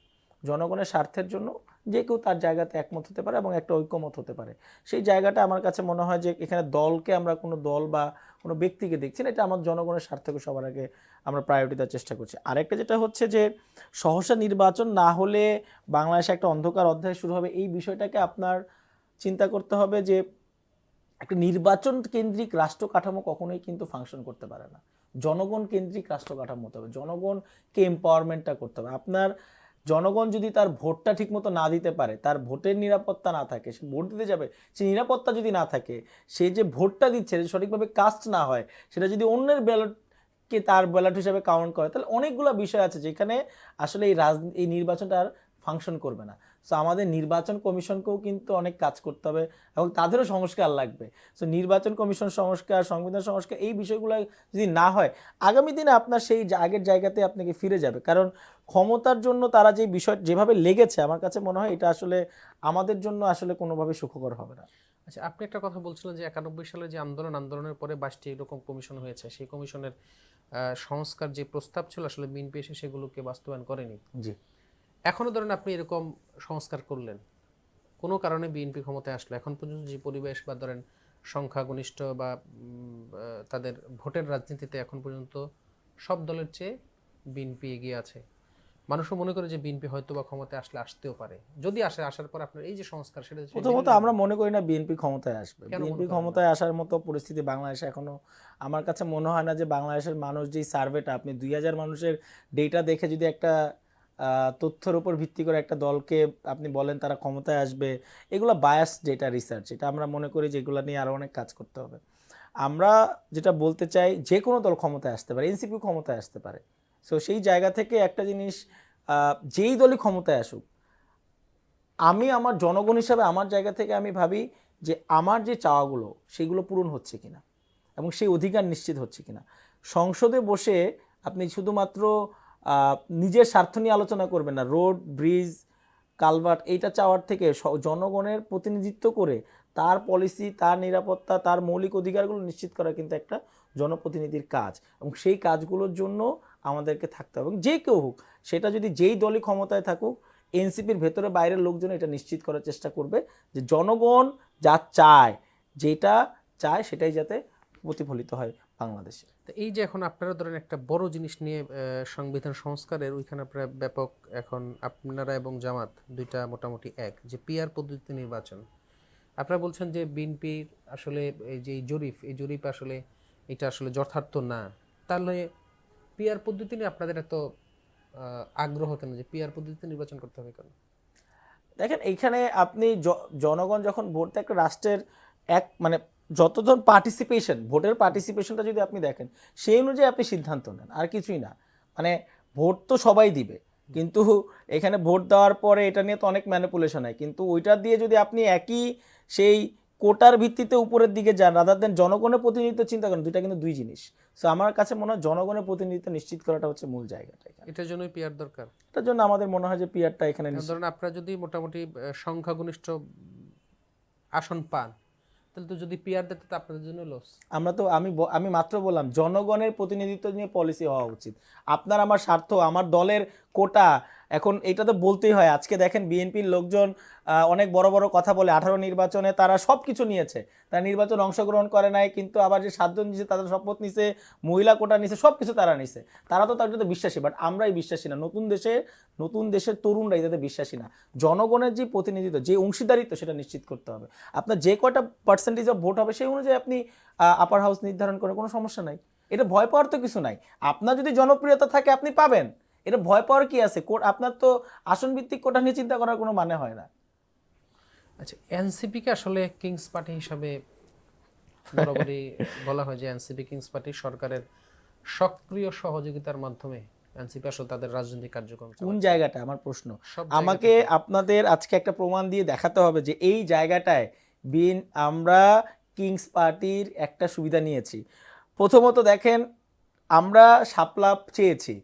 জনগণের স্বার্থের জন্য যে কেউ তার জায়গাতে একমত হতে পারে এবং একটা ঐক্যমত হতে পারে। সেই জায়গাটা আমার কাছে মনে হয় যে এখানে দলকে আমরা কোনো দল বা কোনো ব্যক্তিকে দেখছি না, এটা আমার জনগণের স্বার্থকে সবার আগে আমরা প্রায়োরিটি দেওয়ার চেষ্টা করছি। আরেকটা যেটা হচ্ছে যে সহসা নির্বাচন না হলে বাংলাদেশে একটা অন্ধকার অধ্যায় শুরু হবে, এই বিষয়টাকে আপনার চিন্তা করতে হবে যে একটা নির্বাচন কেন্দ্রিক রাষ্ট্র কাঠামো কখনোই কিন্তু ফাংশন করতে পারে না। জনগণ কেন্দ্রিক রাষ্ট্র কাঠামো হতে হবে, জনগণকে এম্পাওয়ারমেন্টটা করতে হবে। আপনার জনগণ যদি তার ভোটটা ঠিকমতো না দিতে পারে, তার ভোটের নিরাপত্তা না থাকে, সে ভোট দিতে যাবে, সে নিরাপত্তা যদি না থাকে, সে যে ভোটটা দিচ্ছে সঠিকভাবে কাস্ট না হয়, সেটা যদি অন্যের ব্যালটকে তার ব্যালট হিসাবে কাউন্ট করে, তাহলে অনেকগুলো বিষয় আছে যেখানে আসলে এই নির্বাচনটা আর ফাংশন করবে না। সো আমাদের নির্বাচন কমিশনকেও কিন্তু অনেক কাজ করতে হবে এবং তাদেরও সংস্কার লাগবে। সো নির্বাচন কমিশন সংস্কার, সংবিধান সংস্কার, এই বিষয়গুলো যদি না হয়, আগামী দিনে আপনার সেই আগের জায়গাতে আপনাকে ফিরে যাবে। কারণ ক্ষমতার জন্য তারা যে বিষয় যেভাবে লেগেছে, আমার কাছে মনে হয় এটা আসলে আমাদের জন্য আসলে কোনোভাবে সুখকর হবে না। আচ্ছা, আপনি একটা কথা বলছিলেন যে 91 সালে যে আন্দোলনের পরে 22টি এরকম কমিশন হয়েছে, সেই কমিশনের সংস্কার যে প্রস্তাব ছিল আসলে বিএনপি এসে সেগুলোকে বাস্তবায়ন করেনি। জি। এখনো ধরেন আপনি এরকম সংস্কার করলেন, কোনো কারণে বিএনপি ক্ষমতায় আসলো, এখন পর্যন্ত যে পরিবেশ বা ধরেন সংখ্যাগরিষ্ঠ বা তাদের ভোটের রাজনীতিতে এখন পর্যন্ত সব দলের চেয়ে বিএনপি এগিয়ে আছে। মানুষও মনে করে যে বিএনপি হয়তো বা ক্ষমতায় আসলে আসতেও পারে। যদি আসে, আসার পর আপনার এই যে সংস্কার, সেটা প্রথমত আমরা মনে করি না বিএনপি ক্ষমতায় আসবে। কেন মনে বিএনপি করেন না? ক্ষমতায় আসার মতো পরিস্থিতি বাংলাদেশে এখনো, আমার কাছে মনে হয় না যে বাংলাদেশের মানুষ যেই সার্ভেটা, আপনি 2000 মানুষের ডেটা দেখে যদি একটা তথ্যের উপর ভিত্তি করে একটা দলকে আপনি বলেন তারা ক্ষমতায় আসবে, এগুলো বায়াস ডেটা রিসার্চ। এটা আমরা মনে করি যে এগুলো নিয়ে আরও অনেক কাজ করতে হবে। আমরা যেটা বলতে চাই, যে কোনো দল ক্ষমতায় আসতে পারে, এনসিপি ক্ষমতায় আসতে পারে। সো সেই জায়গা থেকে একটা জিনিস, যেই দলই ক্ষমতায় আসুক, আমি আমার জনগণ হিসাবে আমার জায়গা থেকে আমি ভাবি যে আমার যে চাওয়াগুলো সেগুলো পূরণ হচ্ছে কিনা এবং সেই অধিকার নিশ্চিত হচ্ছে কিনা। সংসদে বসে আপনি শুধুমাত্র নিজের স্বার্থ নিয়ে আলোচনা করবেন না, রোড, ব্রিজ, কালভার্ট এইটা চাওয়ার থেকে জনগণের প্রতিনিধিত্ব করে তার পলিসি, তার নিরাপত্তা, তার মৌলিক অধিকারগুলো নিশ্চিত করা কিন্তু একটা জনপ্রতিনিধির কাজ এবং সেই কাজগুলোর জন্য আমাদেরকে থাকতে হবে। এবং যে কেউ হোক, সেটা যদি যেই দলই ক্ষমতায় থাকুক, এনসিপির ভেতরে বাইরের লোকজন এটা নিশ্চিত করার চেষ্টা করবে যে জনগণ যা চায়, যেটা চায় সেটাই যাতে প্রতিফলিত হয় বাংলাদেশে। তো এই যে এখন আপনারা ধরেন একটা বড় জিনিস নিয়ে সংবিধান সংস্কারের ওইখানে আপনারা ব্যাপক, এখন আপনারা এবং জামাত দুইটা মোটামুটি এক, যে পিআর পদ্ধতিতে নির্বাচন। আপনারা বলছেন যে বিএনপির আসলে এই যে এই জরিপ আসলে এটা আসলে যথার্থ না, তাহলে পিআর পদ্ধতি নিয়ে আপনাদের এত আগ্রহ কেন, যে পিআর পদ্ধতিতে নির্বাচন করতে হবে কেন? দেখেন, এইখানে আপনি জনগণ যখন ভোট দেয়, একটা রাষ্ট্রের এক মানে যতজন পার্টিসিপেশন, ভোটের পার্টিসিপেশনটা যদি আপনি দেখেন, সেই অনুযায়ী আপনি সিদ্ধান্ত নেন, আর কিছুই না। মানে ভোট তো সবাই দিবে, কিন্তু এখানে ভোট দেওয়ার পরে এটা নিয়ে তো অনেক ম্যানিপুলেশন হয়, কিন্তু ওইটা দিয়ে যদি আপনি একই সেই কোটার ভিত্তিতে উপরের দিকে যান, রাদার দেন জনগণের প্রতিনিধিত্ব চিন্তা করেন, দুইটা কিন্তু দুই জিনিস। সো আমার কাছে মনে হয় জনগণের প্রতিনিধিত্ব নিশ্চিত করাটা হচ্ছে মূল জায়গাটা। এটার জন্যই পিআর দরকার। এটার জন্য আমাদের মনে হয় যে পিআরটা এখানে ধরেন আপনারা যদি মোটামুটি সংখ্যাগরিষ্ঠ আসন পান, তাহলে তো যদি পিআর দিতে তো আপনাদের জন্য লস। আমরা তো আমি মাত্র বললাম জনগণের প্রতিনিধিত্ব নিয়ে পলিসি হওয়া উচিত। আপনার আমার স্বার্থ, আমার দলের কোটা, এখন এটা তো বলতেই হয়। আজকে দেখেন বিএনপির লোকজন অনেক বড় বড় কথা বলে, 18 নির্বাচনে তারা সব কিছু নিয়েছে, তারা নির্বাচন অংশগ্রহণ করে নাই, কিন্তু আবার যে 7 জন নিছে তাদের শপথ নিছে, মহিলা কোটা নিছে, সব কিছু তারা নিছে, তারা তো তার বিশ্বাসী। বাট আমরাই বিশ্বাসী না, নতুন দেশের তরুণরা এটাতে বিশ্বাসী না। জনগণের যে প্রতিনিধিত্ব, যে অংশীদারিত্ব, সেটা নিশ্চিত করতে হবে। আপনার যে কয়টা পার্সেন্টেজ অফ ভোট হবে সেই অনুযায়ী আপনি আপার হাউস নির্ধারণ করে কোনো সমস্যা নাই। এটা ভয় পাওয়ার তো কিছু নাই। আপনার যদি জনপ্রিয়তা থাকে আপনি পাবেন, এটা ভয় পাওয়ার কি আছে? আপনার তো আসন ভিত্তিক কোটা নিয়ে চিন্তা করার কোনো মানে হয় না। আচ্ছা, এনসিপিকে আসলে কিংস পার্টি হিসাবে বরাবরই বলা হয় যে এনসিপি কিংস পার্টি সরকারের সক্রিয় সহযোগিতার মাধ্যমে এনসিপি আসলে তাদের রাজনৈতিক কার্যক্রম কোন জায়গাটা আমার প্রশ্ন? সব আমাকে আপনাদের আজকে একটা প্রমাণ দিয়ে দেখাতে হবে যে এই জায়গাটায় আমরা কিংস পার্টির একটা সুবিধা নিয়েছি। প্রথমত দেখেন, আমরা শাপলা চেয়েছি,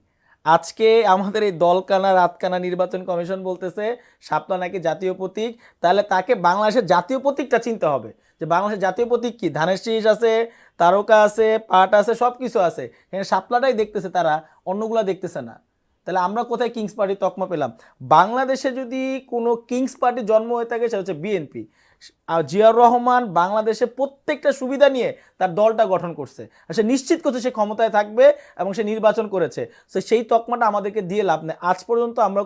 আজকে আমাদের এই দলকানা রাতকানা নির্বাচন কমিশন বলতেছে শাপলা নাকি জাতীয় প্রতীক। তাহলে তাকে বাংলাদেশের জাতীয় প্রতীকটা চিনতে হবে, যে বাংলাদেশের জাতীয় প্রতীক কি? ধানের শীষ আছে, তারকা আছে, পাট আছে, সব কিছু আছে। এখানে শাপলাটাই দেখতেছে তারা, অন্যগুলা দেখতেছে না। তাহলে আমরা কোথায় কিংস পার্টি তকমা পেলাম? বাংলাদেশে যদি কোনো কিংস পার্টি জন্ম হয়ে থাকে সেটা হচ্ছে বিএনপি। আর জিয়াউর রহমান বাংলাদেশে প্রত্যেকটা সুবিধা নিয়ে তার দলটা গঠন করছে, আর সে নিশ্চিত করছে সে ক্ষমতায় থাকবে এবং সে নির্বাচন করেছে। তো সেই তকমাটা আমাদেরকে দিয়ে লাভ নেই। আজ পর্যন্ত আমরা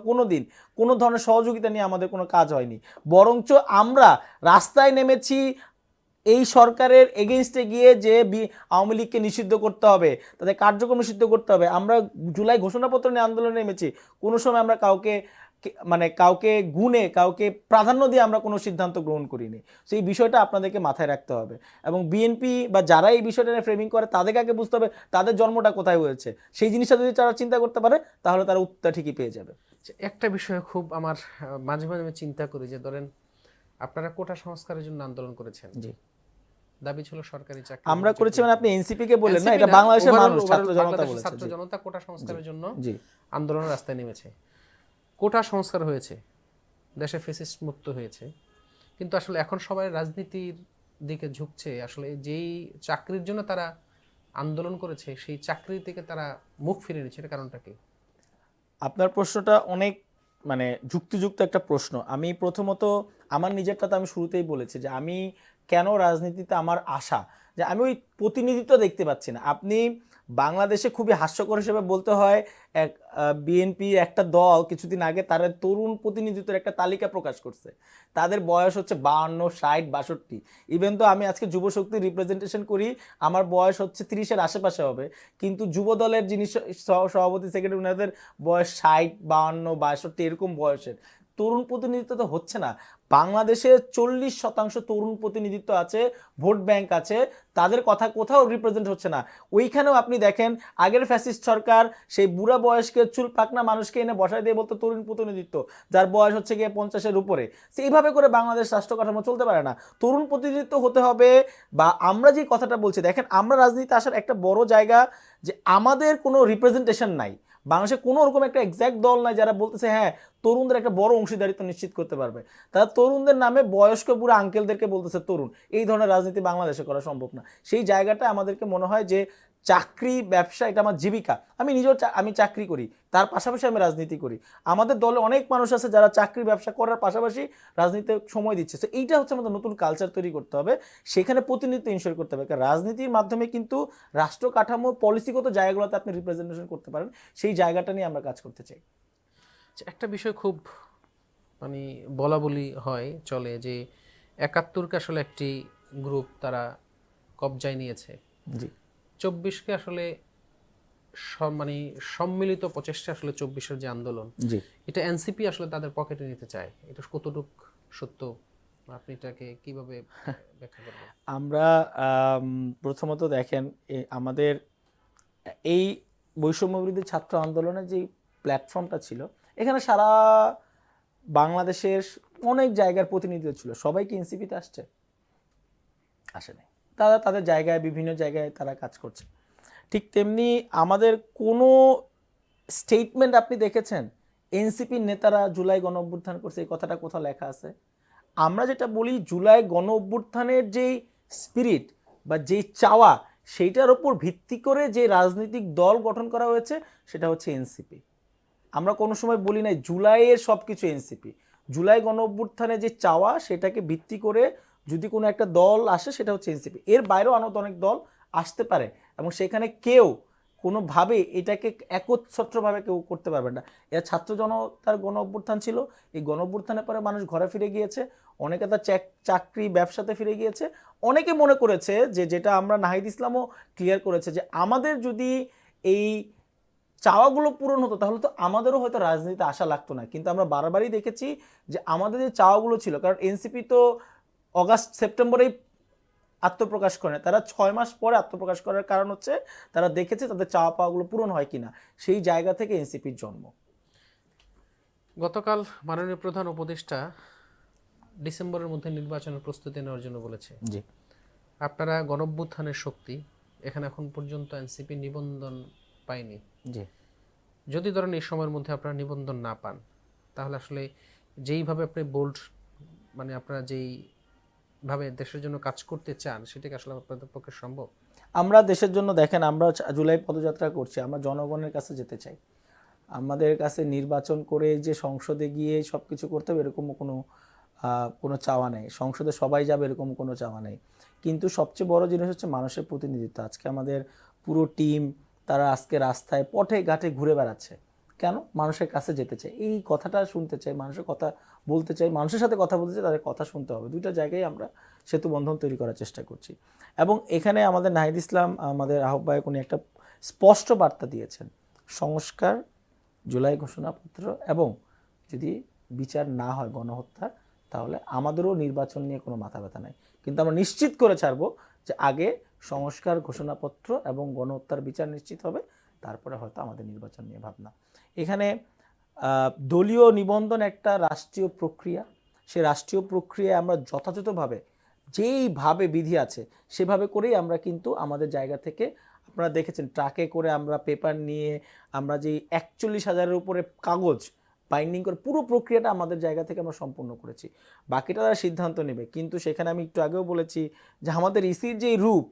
কোনো ধরনের সহযোগিতা নিয়ে আমাদের কোনো কাজ হয়নি, বরঞ্চ আমরা রাস্তায় নেমেছি এই সরকারের এগেইনস্টে গিয়ে যে আওয়ামী লীগকে নিষিদ্ধ করতে হবে, তাদের কার্যক্রম নিষিদ্ধ করতে হবে। আমরা জুলাই ঘোষণাপত্র নিয়ে আন্দোলনে নেমেছি, কোনো সময় আমরা কাউকে গুণে, কাউকে প্রাধান্য দিয়ে আমরা কোনো সিদ্ধান্ত গ্রহণ করিনি। সেই বিষয়টা আপনাদেরকে মাথায় রাখতে হবে, এবং বিএনপি বা যারা এই বিষয়টা নিয়ে ফ্রেমিং করে তাদেরকে আগে বুঝতে হবে তাদের জন্মটা কোথায় হয়েছে। সেই জিনিসটা যদি তারা চিন্তা করতে পারে তাহলে তারা উত্তর ঠিকই পেয়ে যাবে। একটা বিষয় খুব আমার মাঝে মাঝে আমি চিন্তা করি যে ধরেন আপনারা কোটা সংস্কারের জন্য আন্দোলন করেছেন, জি, দাবি ছিল সরকারি চাকরি আমরা করেছি। মানে আপনি এনসিপি কে বললেন না, এটা বাংলাদেশের মানুষ, ছাত্র জনতা বলেছে। ছাত্র জনতা কোটা সংস্কারের জন্য জি, আন্দোলনের রাস্তায় নেমেছে, কোটা সংস্কার হয়েছে, দেশে ফ্যাসিস্ট মুক্ত হয়েছে, কিন্তু আসলে এখন সবাই রাজনীতির দিকে ঝুঁকছে। আসলে যেই চাকরির জন্য তারা আন্দোলন করেছে সেই চাকরি থেকে তারা মুখ ফিরিয়ে নিচ্ছে, এর কারণটা কি? আপনার প্রশ্নটা অনেক যুক্তিযুক্ত একটা প্রশ্ন। আমি প্রথমত আমার নিজেরটা তো আমি শুরুতেই বলেছি যে আমি কেন রাজনীতিতে আমার আশা, যে আমি ওই প্রতিনিধিত্ব দেখতে পাচ্ছি না। আপনি বাংলাদেশে খুবই হাস্যকর হিসেবে বলতে হয়, এক বিএনপি একটা দল কিছুদিন আগে তারা তরুণ প্রতিনিধিত্বের একটা তালিকা প্রকাশ করছে, তাদের বয়স হচ্ছে 52, 60, 62। ইভেন তো আমি আজকে যুব শক্তি রিপ্রেজেন্টেশন করি, আমার বয়স হচ্ছে 30-এর আশেপাশে হবে, কিন্তু যুব দলের যিনি সভাপতি সেক্রেটারি ওনাদের বয়স 60, 52, 62 এরকম বয়সের। তরুণ প্রতিনিধিত্ব তো হচ্ছে না। বাংলাদেশে 40% তরুণ প্রতিনিধিত্ব আছে, ভোট ব্যাংক আছে, তাদের কথা কোথাও রিপ্রেজেন্ট হচ্ছে না। ওইখানেও আপনি দেখেন আগের ফ্যাসিস্ট সরকার সেই বুড়া বয়সকে চুল পাকনা মানুষকে এনে বসায় দিয়ে বলতো তরুণ প্রতিনিধিত্ব, যার বয়স হচ্ছে গিয়ে 50-এর উপরে। এইভাবে করে বাংলাদেশ রাষ্ট্র কাঠামো চলতে পারে না। তরুণ প্রতিনিধিত্ব হতে হবে। বা আমরা যে কথাটা বলছি, দেখেন আমরা রাজনীতিতে আসার একটা বড় জায়গা যে আমাদের কোনো রিপ্রেজেন্টেশন নাই। বাংলাদেশে কোনো রকম একটা এক্স্যাক্ট দল নাই যারা বলতেছে হ্যাঁ তরুণদের একটা বড় অংশীদারিত্ব নিশ্চিত করতে পারবে। তারা তরুণদের নামে বয়স্ক বুড়ো আঙ্কেলদেরকে বলতেছে তরুণ। এই ধরনের রাজনীতি বাংলাদেশে করা সম্ভব না। সেই জায়গাটা আমাদেরকে মনে হয় যে চাকরি ব্যবসা এটা আমার জীবিকা, আমি নিজেও আমি চাকরি করি, তার পাশাপাশি আমি রাজনীতি করি। আমাদের দলে অনেক মানুষ আছে যারা চাকরি ব্যবসা করার পাশাপাশি রাজনীতিতে সময় দিচ্ছে। তো এইটা হচ্ছে আমাদের নতুন কালচার তৈরি করতে হবে, সেখানে প্রতিনিধিত্ব ইনশিওর করতে হবে। কারণ রাজনীতির মাধ্যমে কিন্তু রাষ্ট্র কাঠামো পলিসিগত জায়গাগুলোতে আপনি রিপ্রেজেন্টেশন করতে পারেন, সেই জায়গাটা নিয়ে আমরা কাজ করতে চাই। একটা বিষয় খুব বলা বলি হয় চলে যে 71কে আসলে একটি গ্রুপ তারা কবজায় নিয়েছে, জি, 24কে আসলে সম্মিলিত প্রচেষ্টা আসলে 24-এর যে আন্দোলন, জি, এটা এনসিপি আসলে তাদের পকেটে নিতে চায়, এটা কতটুক সত্য? আপনি এটাকে কিভাবে ব্যাখ্যা করবেন? আমরা প্রথমত দেখেন আমাদের এই বৈষম্যবিরোধী ছাত্র আন্দোলনের যে প্ল্যাটফর্মটা ছিল, এখানে সারা বাংলাদেশের অনেক জায়গার প্রতিনিধিত্ব ছিল। সবাই কি এনসিপিতে আসছে? আসে নাই। তারা তাদের জায়গায় বিভিন্ন জায়গায় তারা কাজ করছে। ঠিক তেমনি আমাদের কোনো স্টেটমেন্ট আপনি দেখেছেন এনসিপির নেতারা জুলাই গণ অভ্যুত্থান করছে এই কথাটা কোথাও লেখা আছে? আমরা যেটা বলি জুলাই গণ অভ্যুত্থানের যেই স্পিরিট বা যেই চাওয়া, সেইটার উপর ভিত্তি করে যে রাজনৈতিক দল গঠন করা হয়েছে সেটা হচ্ছে এনসিপি। আমরা কোনো সময় বলি নাই জুলাইয়ের সব কিছু এনসিপি। জুলাই গণ অভ্যুত্থানে যে চাওয়া সেটাকে ভিত্তি করে যদি কোনো একটা দল আসে সেটা হচ্ছে এনসিপি। এর বাইরেও আরও অনেক দল আসতে পারে এবং সেখানে কেউ কোনোভাবে এটাকে একচ্ছত্রভাবে কেউ করতে পারবে না। এরা ছাত্র জনতার গণ অভ্যুত্থান ছিল, এই গণ অভ্যুত্থানের পরে মানুষ ঘরে ফিরে গিয়েছে, অনেকে তার চাকরি ব্যবসাতে ফিরে গিয়েছে। অনেকে মনে করেছে যে, যেটা আমরা নাহিদ ইসলামও ক্লিয়ার করেছে, যে আমাদের যদি এই চাওয়াগুলো পূরণ হতো তাহলে তো আমাদেরও হয়তো রাজনীতিতে আসা লাগতো না। কিন্তু আমরা বারবারই দেখেছি যে আমাদের যে চাওয়াগুলো ছিল, কারণ এনসিপি তো অগাস্ট সেপ্টেম্বরেই আত্মপ্রকাশ করে না, তারা 6 মাস পরে আত্মপ্রকাশ করার কারণ হচ্ছে তারা দেখেছে তাদের চাওয়া পাওয়াগুলো পূরণ হয় কিনা, সেই জায়গা থেকে এনসিপির জন্ম। গতকাল মাননীয় প্রধান উপদেষ্টা ডিসেম্বরের মধ্যে নির্বাচনের প্রস্তুতি নেওয়ার জন্য বলেছে। জি, আপনারা গণঅভ্যুত্থানের শক্তি, এখানে এখন পর্যন্ত এনসিপি নিবন্ধন পায়নি। জি, যদি ধরেন এই সময়ের মধ্যে আপনারা নিবন্ধন না পান, তাহলে আসলে যেইভাবে আপনি বোল্ড, মানে আপনারা যেইভাবে দেশের জন্য কাজ করতে চান, সেটাকে আসলে আপনাদের পক্ষে সম্ভব? আমরা দেশের জন্য, দেখেন আমরা জুলাই পদযাত্রা করছি, আমরা জনগণের কাছে যেতে চাই। আমাদের কাছে নির্বাচন করে যে সংসদে গিয়ে সব কিছু করতে হবে এরকম কোনো চাওয়া নেই, সংসদে সবাই যাবে এরকম কোনো চাওয়া নেই। কিন্তু সবচেয়ে বড় জিনিস হচ্ছে মানুষের প্রতিনিধিত্ব। আজকে আমাদের পুরো টিম তারা আজকে রাস্তায় পথে ঘাটে ঘুরে বেড়াচ্ছে, কেন? মানুষের কাছে যেতে চাই, এই কথাটা শুনতে চাই, মানুষের কথা বলতে চাই, মানুষের সাথে কথা বলতে চাই, তাদের কথা শুনতে হবে। দুইটা জায়গায় আমরা সেতু বন্ধন তৈরি করার চেষ্টা করছি। এবং এখানে আমাদের নাহিদ ইসলাম, আমাদের আহ্বায়ক, উনি একটা স্পষ্ট বার্তা দিয়েছেন, সংস্কার, জুলাই ঘোষণাপত্র এবং যদি বিচার না হয় গণহত্যার, তাহলে আমাদেরও নির্বাচন নিয়ে কোনো মাথা ব্যথা নাই। কিন্তু আমরা নিশ্চিত করে ছাড়বো যে আগে সংস্কার, ঘোষণাপত্র এবং গণহত্যার বিচার নিশ্চিত হবে, তারপরে হয়তো আমাদের নির্বাচন নিয়ে ভাবনা। এখানে দলীয় নিবন্ধন একটা রাষ্ট্রীয় প্রক্রিয়া, সেই রাষ্ট্রীয় প্রক্রিয়ায় আমরা যথাযথভাবে যেইভাবে বিধি আছে সেভাবে করেই আমরা কিন্তু আমাদের জায়গা থেকে, আপনারা দেখেছেন ট্রাকে করে আমরা পেপার নিয়ে আমরা যে 41,000-এর উপরে কাগজ বাইন্ডিং করে পুরো প্রক্রিয়াটা আমাদের জায়গা থেকে আমরা সম্পূর্ণ করেছি। বাকিটা তারা সিদ্ধান্ত নেবে। কিন্তু সেখানে আমি একটু আগেও বলেছি যে আমাদের ইসির যে রূপ,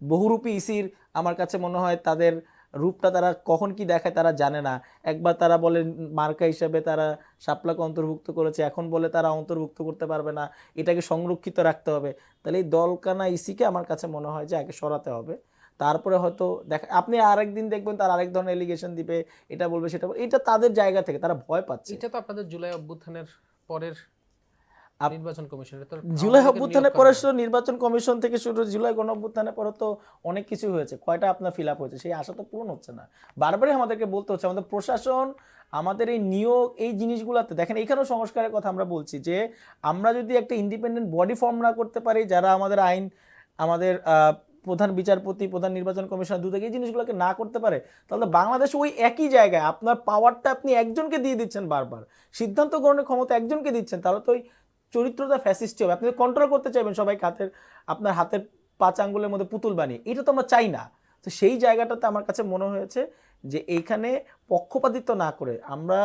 বহুরূপী ইসির, আমার কাছে মনে হয় তাদের রূপটা তারা কখন কি দেখায় তারা জানে না। একবার তারা বলে মার্কা হিসাবে তারা শাপলাকে অন্তর্ভুক্ত করেছে, এখন বলে তারা অন্তর্ভুক্ত করতে পারবে না, এটাকে সংরক্ষিত রাখতে হবে। তাহলে এই দলকানা ইসিকে আমার কাছে মনে হয় যে আগে সরাতে হবে, তারপরে হয়তো দেখা, আপনি আরেকদিন দেখবেন তার আরেক ধরনের এলিগেশন দিবে, এটা বলবে সেটা বলবে, এটা তাদের জায়গা থেকে তারা ভয় পাচ্ছে। এটা তো আপনাদের জুলাই অভ্যুত্থানের পরের নির্বাচন কমিশনের তো জুলাই অভ্যুত্থানের পরে শুধু নির্বাচন কমিশন থেকে শুরু, জুলাই গণ অভ্যুত্থানের পরে তো অনেক কিছু হয়েছে, কয়টা আপনার ফিল আপ হয়েছে, সেই আশা তো পূরণ হচ্ছে না। বারবারই আমাদেরকে বলতে হচ্ছে, আমাদের প্রশাসন, আমাদের এই নিয়োগ, এই জিনিসগুলোতে দেখেন এখানেও সংস্কারের কথা আমরা বলছি যে আমরা যদি একটা ইন্ডিপেন্ডেন্ট বডি ফর্ম না করতে পারি, যারা আমাদের আইন, আমাদের প্রধান বিচারপতি, প্রধান নির্বাচন কমিশনার, দুটোকে এই জিনিসগুলোকে না করতে পারে, তাহলে বাংলাদেশে ওই একই জায়গায় আপনার পাওয়ারটা আপনি একজনকে দিয়ে দিচ্ছেন, বারবার সিদ্ধান্ত গ্রহণের ক্ষমতা একজনকে দিচ্ছেন, তাহলে তো ওই চরিত্রটা ফ্যাসিস্ট হবে। আপনি কন্ট্রোল করতে চাইবেন সবাইকে আপনার হাতের 5 আঙ্গুলের মধ্যে পুতুল বানিয়ে, এটা তো আমরা চাই না। তো সেই জায়গাটাতে আমার কাছে মনে হয়েছে যে এইখানে পক্ষপাতিত্ব না করে আমরা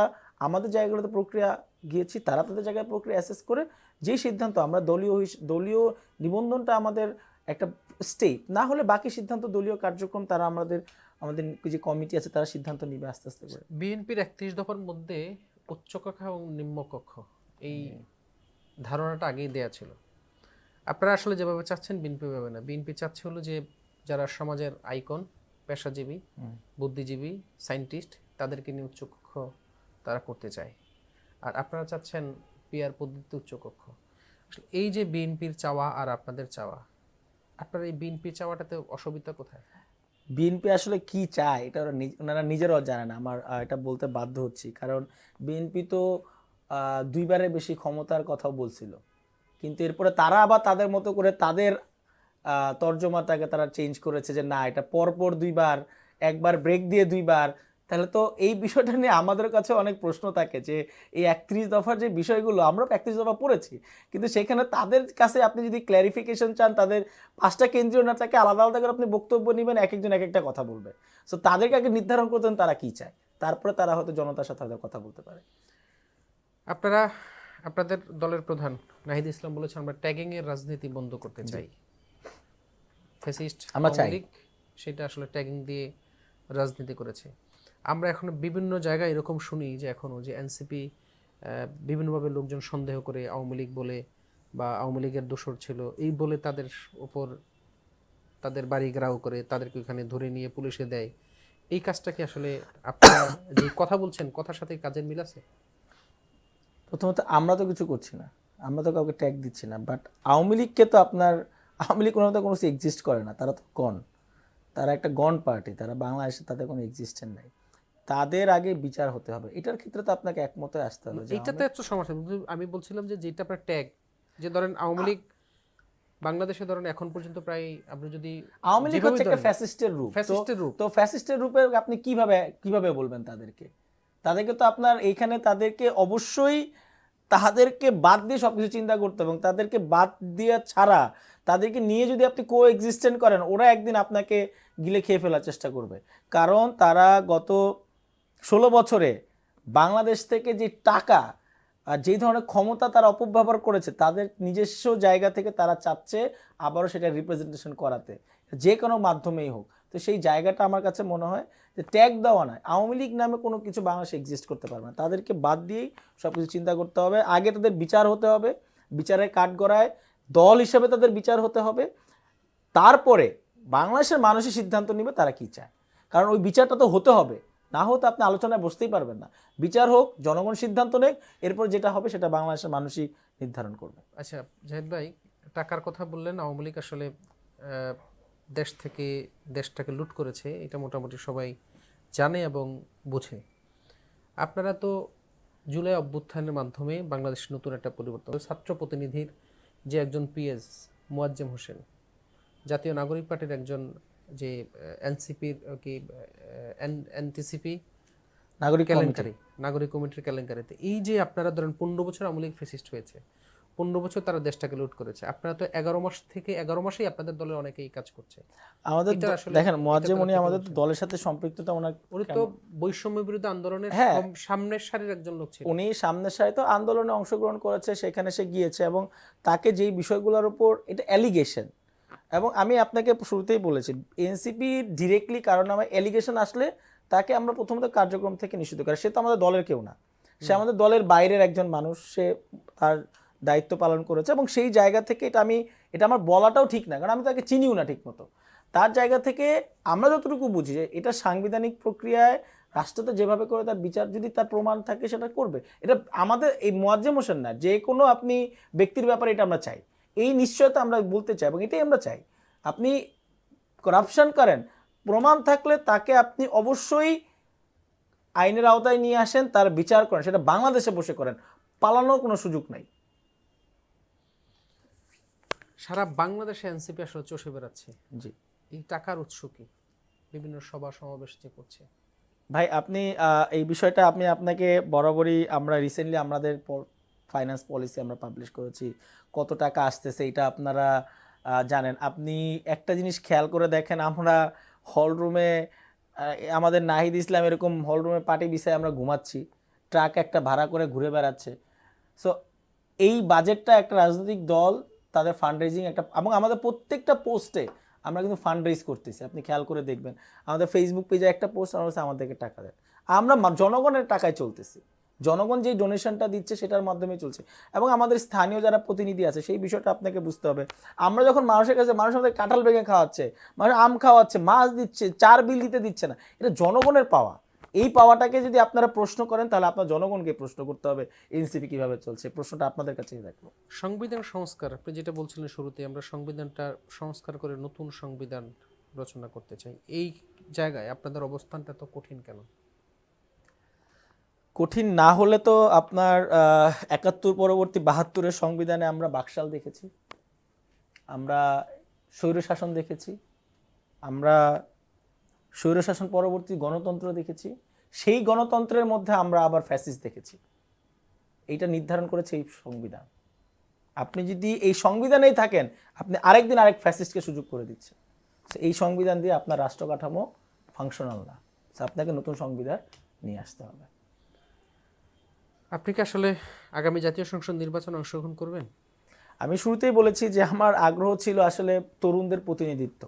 আমাদের জায়গাগুলোতে প্রক্রিয়া গিয়েছি, তারা তাদের জায়গায় প্রক্রিয়া অ্যাসেস করে যেই সিদ্ধান্ত, আমরা দলীয় নিবন্ধনটা আমাদের একটা স্টেপ, না হলে বাকি সিদ্ধান্ত দলীয় কার্যক্রম তারা আমাদের যে কমিটি আছে তারা সিদ্ধান্ত নিবে আস্তে আস্তে করে। বিএনপির 31 দফার মধ্যে উচ্চকক্ষ এবং নিম্নকক্ষ এই ধারণাটা আগেই দেয়া ছিল। আপনারা আসলে যেভাবে চাচ্ছেন বিএনপি ভাবে না। বিএনপি চাচ্ছে হলো যে যারা সমাজের আইকন, পেশাজীবী, বুদ্ধিজীবী, সায়েন্টিস্ট, তাদেরকে নিয়ে উচ্চকক্ষ তারা করতে চায়। আর আপনারা চাচ্ছেন পিআর পদ্ধতিতে উচ্চকক্ষ। আসলে এই যে বিএনপির চাওয়া আর আপনাদের চাওয়া, আপনার এই বিএনপি চাওয়াটাতে অসুবিধা কোথায়? বিএনপি আসলে কি চায় এটা ওনারা নিজেরাও জানে না, আমার এটা বলতে বাধ্য হচ্ছি। কারণ বিএনপি তো 2বারের বেশি ক্ষমতার কথাও বলছিল, কিন্তু এরপরে তারা আবার তাদের মতো করে তাদের তর্জমাটাকে তারা চেঞ্জ করেছে যে না, এটা পরপর 2বার, একবার ব্রেক দিয়ে 2বার। তাহলে তো এই বিষয়টা নিয়ে আমাদের কাছে অনেক প্রশ্ন থাকে যে এই 31 দফার যে বিষয়গুলো, আমরা 31 দফা পড়েছি, কিন্তু সেখানে তাদের কাছে আপনি যদি ক্ল্যারিফিকেশন চান, তাদের 5টা কেন্দ্রীয় নেতাকে আলাদা আলাদা করে আপনি বক্তব্য নেবেন, এক একজন এক একটা কথা বলবে। সো তাদেরকে আগে নির্ধারণ করতেন তারা কি চায়, তারপরে তারা হয়তো জনতার সাথে হয়তো কথা বলতে পারে। আপনারা, আপনাদের দলের প্রধান নাহিদ ইসলাম বলেছেন আমরা ট্যাগিং এর রাজনীতি বন্ধ করতে চাই। ফ্যাসিস্ট আমরা চাই, সেটা আসলে ট্যাগিং দিয়ে রাজনীতি করেছে। আমরা এখন বিভিন্ন জায়গায় এরকম শুনি যে এখনো যে এনসিপি বিভিন্নভাবে লোকজন সন্দেহ করে আওয়ামী লীগ বলে বা আওয়ামী লীগের দোসর ছিল এই বলে তাদের উপর তাদের বাড়ি ঘেরাও করে তাদেরকে ওখানে ধরে নিয়ে পুলিশে দেয়। এই কাজটা কি আসলে আপনারা যে কথা বলছেন কথার সাথে কাজের মিল আছে? প্রথমত আমরা তো কিছু করছি না, আমরা তো কাউকে ট্যাগ দিচ্ছি না, বাট আওয়ামী লীগকে তো আপনার আওয়ামী লীগ কোনো কিছু এক্সিস্ট করে না, তারা তো তারা একটা গণ পার্টি, তারা বাংলাদেশে তাদের কোনো এক্সিস্টেন্স নাই, তাদের আগে বিচার হতে হবে। এটার ক্ষেত্রে তো আপনাকে একমতে আসতে হবে যে এইটাতে একটা সমস্যা। কিন্তু আমি বলছিলাম যে যেটা আপনার ট্যাগ, যে ধরেন আওয়ামী লীগ বাংলাদেশে ধরেন এখন পর্যন্ত প্রায় আপনি যদি আওয়ামী লীগ হচ্ছে একটা ফ্যাসিস্টের রূপ। ফ্যাসিস্টের রূপ। তো ফ্যাসিস্টের রূপে আপনি কিভাবে বলবেন তাদেরকে তো আপনার এইখানে তাদেরকে অবশ্যই তাদেরকে বাদ দিয়ে সবকিছু চিন্তা করতে হবে, এবং তাদেরকে বাদ দিয়ে ছাড়া তাদেরকে নিয়ে যদি আপনি কো এক্সিস্টেন্ট করেন, ওরা একদিন আপনাকে গিলে খেয়ে ফেলার চেষ্টা করবে। কারণ তারা গত 16 বছরে বাংলাদেশ থেকে যে টাকা আর যেই ধরনের ক্ষমতা তারা অপব্যবহার করেছে, তাদের নিজস্ব জায়গা থেকে তারা চাচ্ছে আবারও সেটা রিপ্রেজেন্টেশন করাতে, যে কোনো মাধ্যমেই হোক। তো সেই জায়গাটা আমার কাছে মনে হয় যে ট্যাগ দেওয়া নয়, আওয়ামী লীগ নামে কোনো কিছু বাংলাদেশে এক্সিস্ট করতে পারবে না, তাদেরকে বাদ দিয়েই সব কিছু চিন্তা করতে হবে। আগে তাদের বিচার হতে হবে, বিচারের কাঠগড়ায় দল হিসেবে তাদের বিচার হতে হবে, তারপরে বাংলাদেশের মানুষই সিদ্ধান্ত নেবে তারা কি চায়। কারণ ওই বিচারটা তো হতে হবে, না হতে আপনি আলোচনায় বসতেই পারবেন না। বিচার হোক, জনগণ সিদ্ধান্ত নেক, এরপর যেটা হবে সেটা বাংলাদেশের মানুষই নির্ধারণ করবে। আচ্ছা জাহিদ ভাই, টাকার কথা বললেন, আওয়ামী লীগ আসলে দেশটাকে লুট করেছে, এটা মোটামুটি সবাই জানে এবং বোঝে। আপনারা তো জুলাই অভ্যুত্থানের মাধ্যমে বাংলাদেশ নতুন একটা পরিবর্তন, ছাত্র প্রতিনিধির যে একজন পিএস মোয়াজ্জেম হোসেন, জাতীয় নাগরিক পার্টির একজন যে এনসিপির কি এনটিসিপি নাগরিক কেলেঙ্কারি, নাগরিক কমিটির কেলেঙ্কারিতে এই যে আপনারা ধরেন 15 বছর আওয়ামী লীগ ফ্যাসিস্ট হয়েছে, 15 বছর তারা দেশটাকে লুট করেছে, আপনারা তো 11 মাস থেকে 11 মাসেই আপনাদের দলের অনেকেই কাজ করছে। আমাদের দেখেন মোয়াজ্জেম উনি এটা আমাদের দলের সাথে সম্পৃক্ততা, উনি তো বৈষম্য বিরোধী আন্দোলনের হ্যাঁ, সামনের সারির একজন লোক ছিল। উনি সামনের সারিতে তো আন্দোলনে অংশগ্রহণ করেছে, সেখানে সে গিয়েছে, এবং তাকে যেই বিষয়গুলোর উপর এটা অ্যালিগেশন, এবং আমি আপনাকে শুরুতেই বলেছি এনসিপি ডিরেক্টলি কারণ নামে অ্যালিগেশন আসলে তাকে আমরা প্রথমত কার্যক্রম থেকে নিষিদ্ধ করি। সে তো আমাদের দলের কেউ না, সে আমাদের দলের বাইরের একজন মানুষ, সে তার দায়িত্ব পালন করেছে, এবং সেই জায়গা থেকে এটা আমার বলাটাও ঠিক না, কারণ আমি তাকে চিনিও না ঠিক মতো। তার জায়গা থেকে আমরা যতটুকু বুঝি যে এটা সাংবিধানিক প্রক্রিয়ায় রাষ্ট্রতে যেভাবে করে তার বিচার, যদি তার প্রমাণ থাকে সেটা করবে। এটা আমাদের এই মোয়াজ্জেম হোসেন না, যে কোনো আপনি ব্যক্তির ব্যাপারে এটা আমরা চাই, এই নিশ্চয়তা আমরা বলতে চাই, এবং এটাই আমরা চাই। আপনি করাপশন করেন, প্রমাণ থাকলে তাকে আপনি অবশ্যই আইনের আওতায় নিয়ে আসেন, তার বিচার করেন, সেটা বাংলাদেশে বসে করেন, পালানোর কোনো সুযোগ নাই। সারা বাংলাদেশে এনসিপি আসলে চষে বেড়াচ্ছে। জি, এই টাকার উৎস কি? বিভিন্ন সভা সমাবেশ যে করছে ভাই, আপনি এই বিষয়টা আপনাকে বরাবরই আমরা রিসেন্টলি আমাদের ফাইন্যান্স পলিসি আমরা পাবলিশ করেছি, কত টাকা আসতেছে এটা আপনারা জানেন। আপনি একটা জিনিস খেয়াল করে দেখেন, আমরা হলরুমে আমাদের নাহিদ ইসলাম এরকম হলরুমে পার্টি বিছায় আমরা ঘুমাচ্ছি, ট্রাক একটা ভাড়া করে ঘুরে বেড়াচ্ছে। সো এই বাজেটটা একটা রাজনৈতিক দল তাদের ফান্ড রেজিং একটা, এবং আমাদের প্রত্যেকটা পোস্টে আমরা কিন্তু ফান্ড রেজ করতেছি। আপনি খেয়াল করে দেখবেন আমাদের ফেসবুক পেজে একটা পোস্ট আমরা আমাদেরকে টাকা দেন, আমরা জনগণের টাকায় চলতেছি, জনগণ যেই ডোনেশনটা দিচ্ছে সেটার মাধ্যমে চলছে। এবং আমাদের স্থানীয় যারা প্রতিনিধি আছে সেই বিষয়টা আপনাকে বুঝতে হবে। আমরা যখন মানুষের কাছে, মানুষ আমাদের কাঁঠাল ভেঙে খাওয়াচ্ছে, মানুষ আম খাওয়াচ্ছে, মাছ দিচ্ছে, 4 বিল দিতে দিচ্ছে না, এটা জনগণের পাওয়া। এই পাওয়াটাকে যদি আপনারা প্রশ্ন করেন তাহলে আপনার জনগণকে প্রশ্ন করতে হবে এনসিপি কিভাবে চলছে, প্রশ্নটা আপনাদের কাছেই রাখবো। সংবিধান সংস্কার, আপনি যেটা বলছিলেন শুরুতে, আমরা সংবিধানটা সংস্কার করে নতুন সংবিধান রচনা করতে চাই, এই জায়গায় আপনাদের অবস্থানটা তো কঠিন কেন? কঠিন না হলে তো আপনার 71 পরবর্তী 72-এর সংবিধানে আমরা বাকশাল দেখেছি, আমরা স্বৈরশাসন দেখেছি, আমরা স্বৈরশাসন পরবর্তী গণতন্ত্র দেখেছি, সেই গণতন্ত্রের মধ্যে আমরা আবার ফ্যাসিস্ট দেখেছি। এইটা নির্ধারণ করেছে এই সংবিধান। আপনি যদি এই সংবিধানেই থাকেন, আপনি আরেকদিন আরেক ফ্যাসিস্টকে সুযোগ করে দিচ্ছেন। এই সংবিধান দিয়ে আপনার রাষ্ট্র কাঠামো ফাংশনাল না, আপনাকে নতুন সংবিধান নিয়ে আসতে হবে। আপনি কি আসলে আগামী জাতীয় সংসদ নির্বাচনে অংশগ্রহণ করবেন? আমি শুরুতেই বলেছি যে আমার আগ্রহ ছিল আসলে তরুণদের প্রতিনিধিত্ব,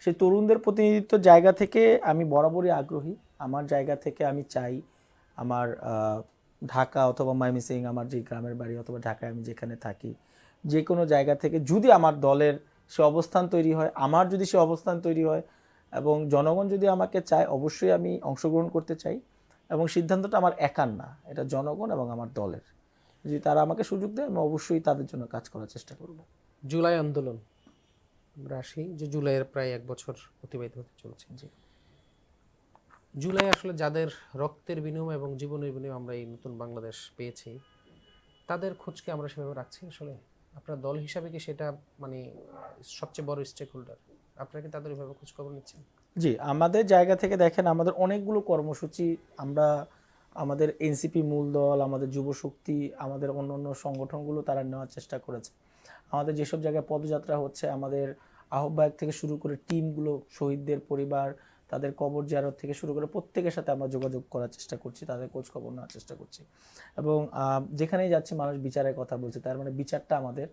সেই তরুণদের প্রতিনিধিত্ব জায়গা থেকে আমি বরাবরই আগ্রহী। আমার জায়গা থেকে আমি চাই আমার ঢাকা অথবা ময়মনসিংহ আমার যে গ্রামের বাড়ি অথবা ঢাকায় আমি যেখানে থাকি, যে কোনো জায়গা থেকে যদি আমার দলের সে অবস্থান তৈরি হয়, আমার যদি সে অবস্থান তৈরি হয় এবং জনগণ যদি আমাকে চায়, অবশ্যই আমি অংশগ্রহণ করতে চাই। এবং সিদ্ধান্তটা আমার একার না, এটা জনগণ এবং আমার দলের। যদি তারা আমাকে সুযোগ দেয়, আমি অবশ্যই তাদের জন্য কাজ করার চেষ্টা করব। জুলাই আন্দোলন, আমরা আসি যে জুলাইয়ের প্রায় 1 বছর অতিবাহিত হতে চলেছে। জি। জুলাই আসলে যাদের রক্তের বিনিময় এবং জীবনের বিনিময়ে আমরা এই নতুন বাংলাদেশ পেয়েছি, তাদের খোঁজকে আমরা সেভাবে রাখছি আসলে? আপনার দল হিসাবে কি সেটা মানে সবচেয়ে বড় স্টেক হোল্ডার, আপনারা কি তাদের এভাবে খোঁজ খবর নিচ্ছেন? জি, আমাদের জায়গা থেকে দেখেন, আমাদের অনেকগুলো কর্মসূচি আমরা, আমাদের এনসিপি মূল দল, আমাদের যুবশক্তি, আমাদের অন্যান্য সংগঠনগুলো তারা নেওয়ার চেষ্টা করেছে। আমাদের যেসব জায়গায় পদযাত্রা হচ্ছে, আমাদের আহ্বায়ক থেকে শুরু করে টিমগুলো, শহীদদের পরিবার, তাদের কবর জিয়ারত থেকে শুরু করে প্রত্যেকের সাথে আমরা যোগাযোগ করার চেষ্টা করছি, তাদের খোঁজ খবর নেওয়ার চেষ্টা করছি। এবং যেখানেই যাচ্ছে মানুষ বিচারের কথা বলছে, তার মানে বিচারটা আমাদের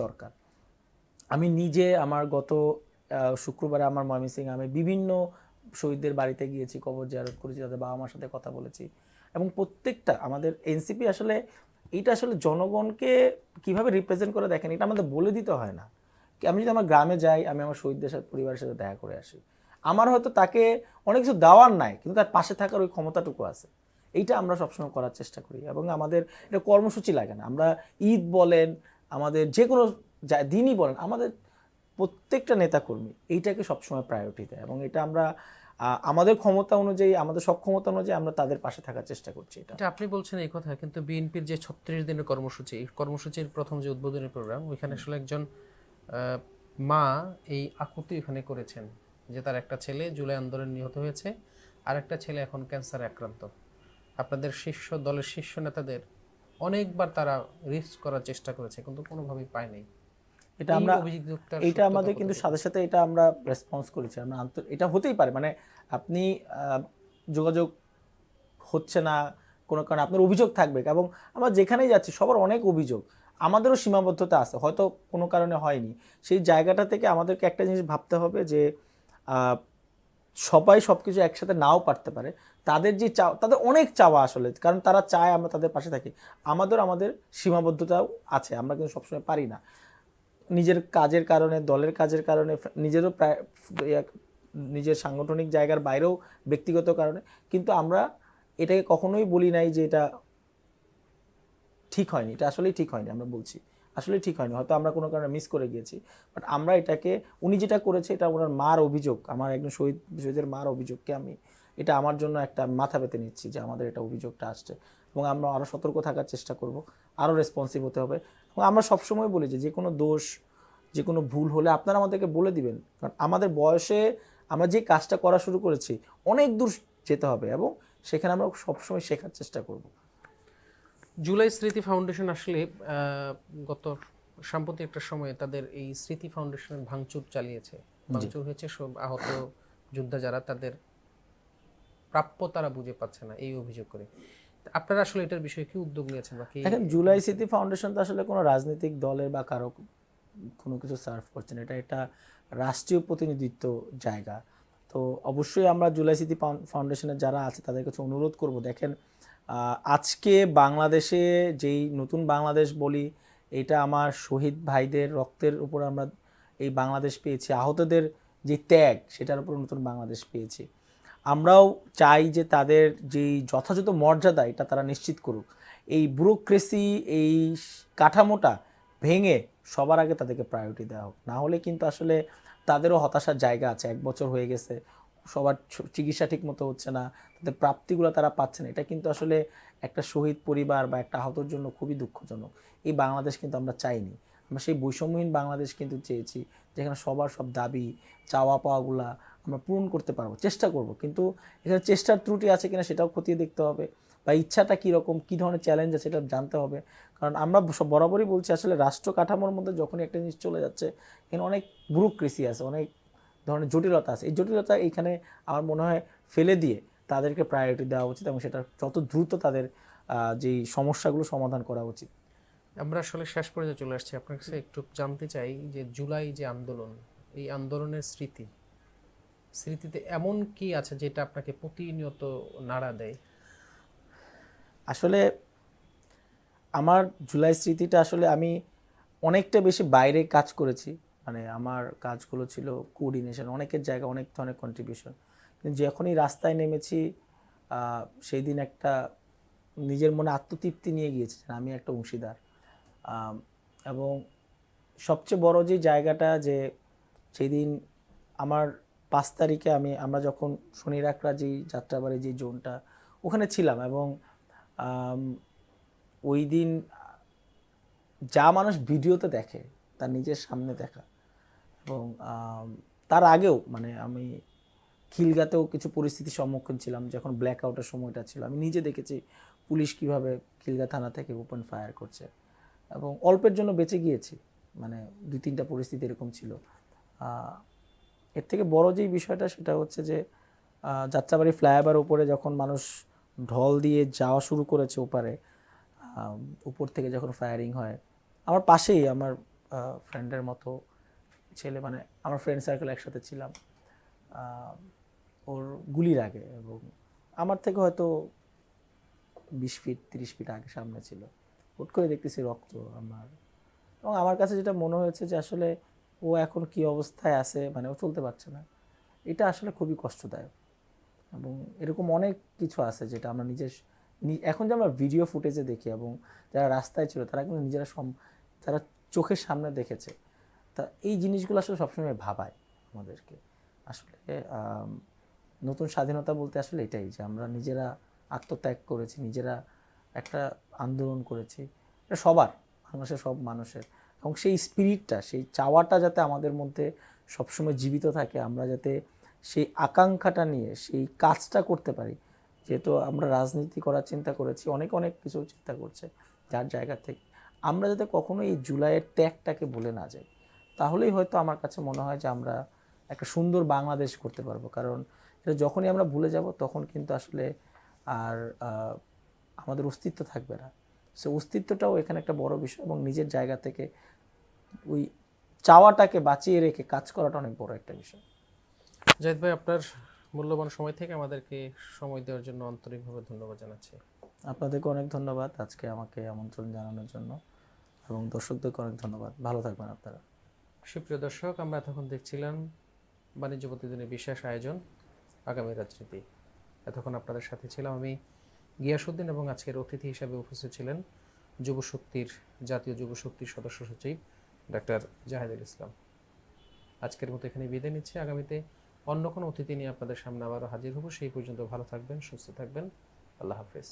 দরকার। আমি নিজে আমার গত শুক্রবারে আমার ময়মনসিংহে আমি বিভিন্ন শহীদদের বাড়িতে গিয়েছি, কবর জিয়ারত করেছি, তাদের বাবা মার সাথে কথা বলেছি। এবং প্রত্যেকটা আমাদের এনসিপি আসলে এইটা আসলে জনগণকে কিভাবে রিপ্রেজেন্ট করে দেখেন, এটা আমাদের বলে দিতে হয় না। আমি যদি আমার গ্রামে যাই, আমি আমার শহীদদের সাথে, পরিবারের সাথে দেখা করে আসি, আমার হয়তো তাকে অনেক কিছু দেওয়ার নাই, কিন্তু তার পাশে থাকার ওই ক্ষমতাটুকু আছে। এইটা আমরা সবসময় করার চেষ্টা করি। এবং আমাদের এটা কর্মসূচি লাগে না, আমরা ঈদ বলেন, আমাদের যে কোনো দিনই বলেন, আমাদের প্রত্যেকটা নেতাকর্মী এইটাকে সবসময় প্রায়োরিটি দেয়। এবং এটা আমরা আমাদের ক্ষমতা অনুযায়ী, আমাদের সক্ষমতা অনুযায়ী আমরা তাদের পাশে থাকার চেষ্টা করছি। এটা আপনি বলছেন এই কথা, কিন্তু বিএনপির যে 36 দিনের কর্মসূচি, এই কর্মসূচির প্রথম যে উদ্বোধনী প্রোগ্রাম, ওইখানে আসলে একজন মা এই আকুতি এখানে করেছেন যে তার একটা ছেলে জুলাই আন্দোলনে নিহত হয়েছে, আর একটা ছেলে এখন ক্যান্সারে আক্রান্ত। আপনাদের শীর্ষ দলের শীর্ষ নেতাদের অনেকবার তারা রিস্ক করার চেষ্টা করেছে, কিন্তু কোনোভাবেই পায় নাই। এটা আমরা, এটা আমাদের কিন্তু সাথে সাথে এটা আমরা রেসপন্স করেছি। আমরা এটা হতেই পারে, মানে আপনি যোগাযোগ হচ্ছে না কোনো কারণে, আপনার অভিযোগ থাকবে। এবং আমরা যেখানেই যাচ্ছি সবার অনেক অভিযোগ, আমাদেরও সীমাবদ্ধতা আছে, হয়তো কোনো কারণে হয়নি। সেই জায়গাটা থেকে আমাদেরকে একটা জিনিস ভাবতে হবে যে সবাই সব কিছু একসাথে নাও পারতে পারে। তাদের যে তাদের অনেক চাওয়া আসলে, কারণ তারা চায় আমরা তাদের পাশে থাকি। আমাদের সীমাবদ্ধতাও আছে, আমরা কিন্তু সবসময় পারি না, নিজের কাজের কারণে, দলের কাজের কারণে, নিজেরও প্রায় নিজের সাংগঠনিক জায়গার বাইরেও ব্যক্তিগত কারণে। কিন্তু আমরা এটাকে কখনোই বলি নাই যে এটা ঠিক হয়নি, এটা আসলেই ঠিক হয়নি। আমরা বলছি আসলে ঠিক হয়নি, হয়তো আমরা কোনো কারণে মিস করে গিয়েছি। বাট আমরা এটাকে, উনি যেটা করেছে এটা ওনার মার অভিযোগ, আমার একজন শহীদের মার অভিযোগকে আমি এটা আমার জন্য একটা মাথা পেতে নিচ্ছি যে আমাদের এটা অভিযোগটা আসছে। এবং আমরা আরও সতর্ক থাকার চেষ্টা করব, আরও রেসপন্সিভ হতে হবে। এবং আমরা সবসময় বলি যে কোনো দোষ, যে কোনো ভুল হলে আপনারা আমাদেরকে বলে দিবেন, কারণ আমাদের বয়সে আমরা যে কাজটা করা শুরু করেছি অনেক দূর যেতে হবে, এবং সেখানে আমরা সবসময় শেখার চেষ্টা করব। জুলাই স্মৃতি ফাউন্ডেশন আসলে গত সাম্প্রতিক একটা সময়ে তাদের এই স্মৃতি ফাউন্ডেশনের ভাঙচুর চালিয়েছে, ভাঙচুর হয়েছে, সব আহত যোদ্ধা যারা, তাদের প্রাপ্য তারা বুঝে পাচ্ছে না এই অভিযোগ করে। আপনারা আসলে এটার বিষয়ে কি উদ্যোগ নিয়েছেন বা কি? এখন জুলাই স্মৃতি ফাউন্ডেশন তো আসলে কোনো রাজনৈতিক দলের বা কারো কোনো কিছু সার্ভ করছে না, এটা রাষ্ট্রীয় প্রতিনিধিত্ব জায়গা। তো অবশ্যই আমরা জুলাই স্মৃতি ফাউন্ডেশনের যারা আছে তাদের কাছে অনুরোধ করব, দেখেন আজকে বাংলাদেশে যেই নতুন বাংলাদেশ বলি, এটা আমার শহীদ ভাইদের রক্তের উপর আমরা এই বাংলাদেশ পেয়েছি, আহতদের যে ত্যাগ সেটার উপর নতুন বাংলাদেশ পেয়েছি। আমরাও চাই যে তাদের যেই যথাযথ মর্যাদা এটা তারা নিশ্চিত করুক। এই ব্যুরোক্রেসি, এই কাঠামোটা ভেঙে সবার আগে তাদেরকে প্রায়োরিটি দেওয়া হোক। না হলে কিন্তু আসলে তাদেরও হতাশার জায়গা আছে, 1 বছর হয়ে গেছে, সবার চিকিৎসা ঠিক মতো হচ্ছে না, তাদের প্রাপ্তিগুলো তারা পাচ্ছে না। এটা কিন্তু আসলে একটা শহীদ পরিবার বা একটা আহতর জন্য খুবই দুঃখজনক। এই বাংলাদেশ কিন্তু আমরা চাইনি, আমরা সেই বৈষম্যহীন বাংলাদেশ কিন্তু চেয়েছি, যেখানে সবার সব দাবি চাওয়া পাওয়াগুলা আমরা পূরণ করতে পারবো, চেষ্টা করব। কিন্তু এখানে চেষ্টার ত্রুটি আছে কিনা সেটাও খতিয়ে দেখতে হবে, বা ইচ্ছাটা কীরকম, কী ধরনের চ্যালেঞ্জ আছে সেটা জানতে হবে। কারণ আমরা বরাবরই বলছি আসলে রাষ্ট্র কাঠামোর মধ্যে যখনই একটা জিনিস চলে যাচ্ছে, এখানে অনেক ব্যুরোক্রেসি আছে, অনেক ধরনের জটিলতা আছে। এই জটিলতা এইখানে আমার মনে হয় ফেলে দিয়ে তাদেরকে প্রায়োরিটি দেওয়া উচিত, এবং সেটা যত দ্রুত তাদের যেই সমস্যাগুলো সমাধান করা উচিত। আমরা আসলে শেষ পর্যায়ে চলে আসছি, আপনার কাছে একটু জানতে চাই যে জুলাই যে আন্দোলন, এই আন্দোলনের স্মৃতি স্মৃতিতে এমন কি আছে যেটা আপনাকে প্রতিনিয়ত নাড়া দেয়? আসলে আমার জুলাই স্মৃতিটা আসলে আমি অনেকটা বেশি বাইরে কাজ করেছি, মানে আমার কাজগুলো ছিল কোঅর্ডিনেশন, অনেকের জায়গা অনেক ধরনের কন্ট্রিবিউশন, কিন্তু যখনই রাস্তায় নেমেছি সেই দিন একটা নিজের মনে আত্মতৃপ্তি নিয়ে গিয়েছে যে আমি একটা অংশীদার। আম, এবং সবচেয়ে বড় যে জায়গাটা যে সেই দিন আমার 5 তারিখে আমরা যখন শনিরাকড়া যেই যাত্রাবাড়ি যে জোনটা ওখানে ছিলাম, এবং আম, ওই দিন যা মানুষ ভিডিওতে দেখে তার নিজের সামনে দেখা, এবং তার আগেও মানে আমি খিলগাতেও কিছু পরিস্থিতির সম্মুখীন ছিলাম যখন ব্ল্যাক আউটের সময়টা ছিল, আমি নিজে দেখেছি পুলিশ কিভাবে খিলগা থানা থেকে ওপেন ফায়ার করছে, এবং অল্পের জন্য বেঁচে গিয়েছি। মানে 2-3টা পরিস্থিতি এরকম ছিল। এর থেকে বড় যেই বিষয়টা সেটা হচ্ছে যে যাত্রাবাড়ি ফ্লাইওভার উপরে যখন মানুষ ঢল দিয়ে যাওয়া শুরু করেছে ওপারে, উপর থেকে যখন ফায়ারিং হয়, আমার পাশেই আমার ফ্রেন্ডের মতো ছেলে, মানে আমার ফ্রেন্ড সার্কেল একসাথে ছিলাম, ওর গুলি লাগে, এবং আমার থেকে হয়তো 20 ফিট 30 ফিট আগে সামনে ছিল। হুট করে দেখতেছি রক্ত আমার, এবং আমার কাছে যেটা মনে হয়েছে যে আসলে ও এখন কি অবস্থায় আছে, মানে ও চলতে পারছে না। এটা আসলে খুবই কষ্টদায়ক, এবং এরকম অনেক কিছু আছে যেটা আমরা এখন যে আমরা ভিডিও ফুটেজে দেখি, এবং যারা রাস্তায় ছিল তারা কিন্তু নিজেরা তারা চোখের সামনে দেখেছে। তা এই জিনিসগুলো আসলে সবসময় ভাবায় আমাদেরকে। আসলে নতুন স্বাধীনতা বলতে আসলে এটাই যে আমরা নিজেরা আত্মত্যাগ করেছি, নিজেরা একটা আন্দোলন করেছি, এটা সবার, বাংলাদেশের সব মানুষের, এবং সেই স্পিরিটটা, সেই চাওয়াটা যাতে আমাদের মধ্যে সবসময় জীবিত থাকে, আমরা যাতে সেই আকাঙ্ক্ষাটা নিয়ে সেই কাজটা করতে পারি। যেহেতু আমরা রাজনীতি করার চিন্তা করেছি, অনেক অনেক কিছু চিন্তা করছে, যার জায়গা থেকে আমরা যাতে কখনো এই জুলাইয়ের ত্যাগটাকে ভুলে না যাই, তাহলেই হয়তো আমার কাছে মনে হয় যে আমরা একটা সুন্দর বাংলাদেশ করতে পারবো। কারণ এটা যখনই আমরা ভুলে যাব তখন কিন্তু আসলে আর আমাদের অস্তিত্ব থাকবে না। সে অস্তিত্বটাও এখানে একটা বড় বিষয়, এবং নিজের জায়গা থেকে ওই চাওয়াটাকে বাঁচিয়ে রেখে কাজ করাটা অনেক বড় একটা বিষয়। জাহিদ ভাই, আপনার মূল্যবান সময় থেকে আমাদেরকে সময় দেওয়ার জন্য আন্তরিকভাবে ধন্যবাদ জানাচ্ছি। আপনাদেরকে অনেক ধন্যবাদ আজকে আমাকে আমন্ত্রণ জানানোর জন্য, এবং দর্শকদেরকে অনেক ধন্যবাদ। ভালো থাকবেন আপনারা। সুপ্রিয় দর্শক, আমরা এতক্ষণ দেখছিলাম বাণিজ্য প্রতিদিনের বিশেষ আয়োজন আগামী রাজনীতি। এতক্ষণ আপনাদের সাথে ছিলাম আমি গিয়াসউদ্দিন, এবং আজকের অতিথি হিসাবে উপস্থিত ছিলেন জাতীয় যুব শক্তির সদস্য সচিব ডাক্তার জাহিদুল ইসলাম। আজকের মতো এখানে বিদায় নিচ্ছি। আগামীতে অন্য কোনো অতিথি নিয়ে আপনাদের সামনে আবারও হাজির হব। সেই পর্যন্ত ভালো থাকবেন, সুস্থ থাকবেন। আল্লাহ হাফেজ।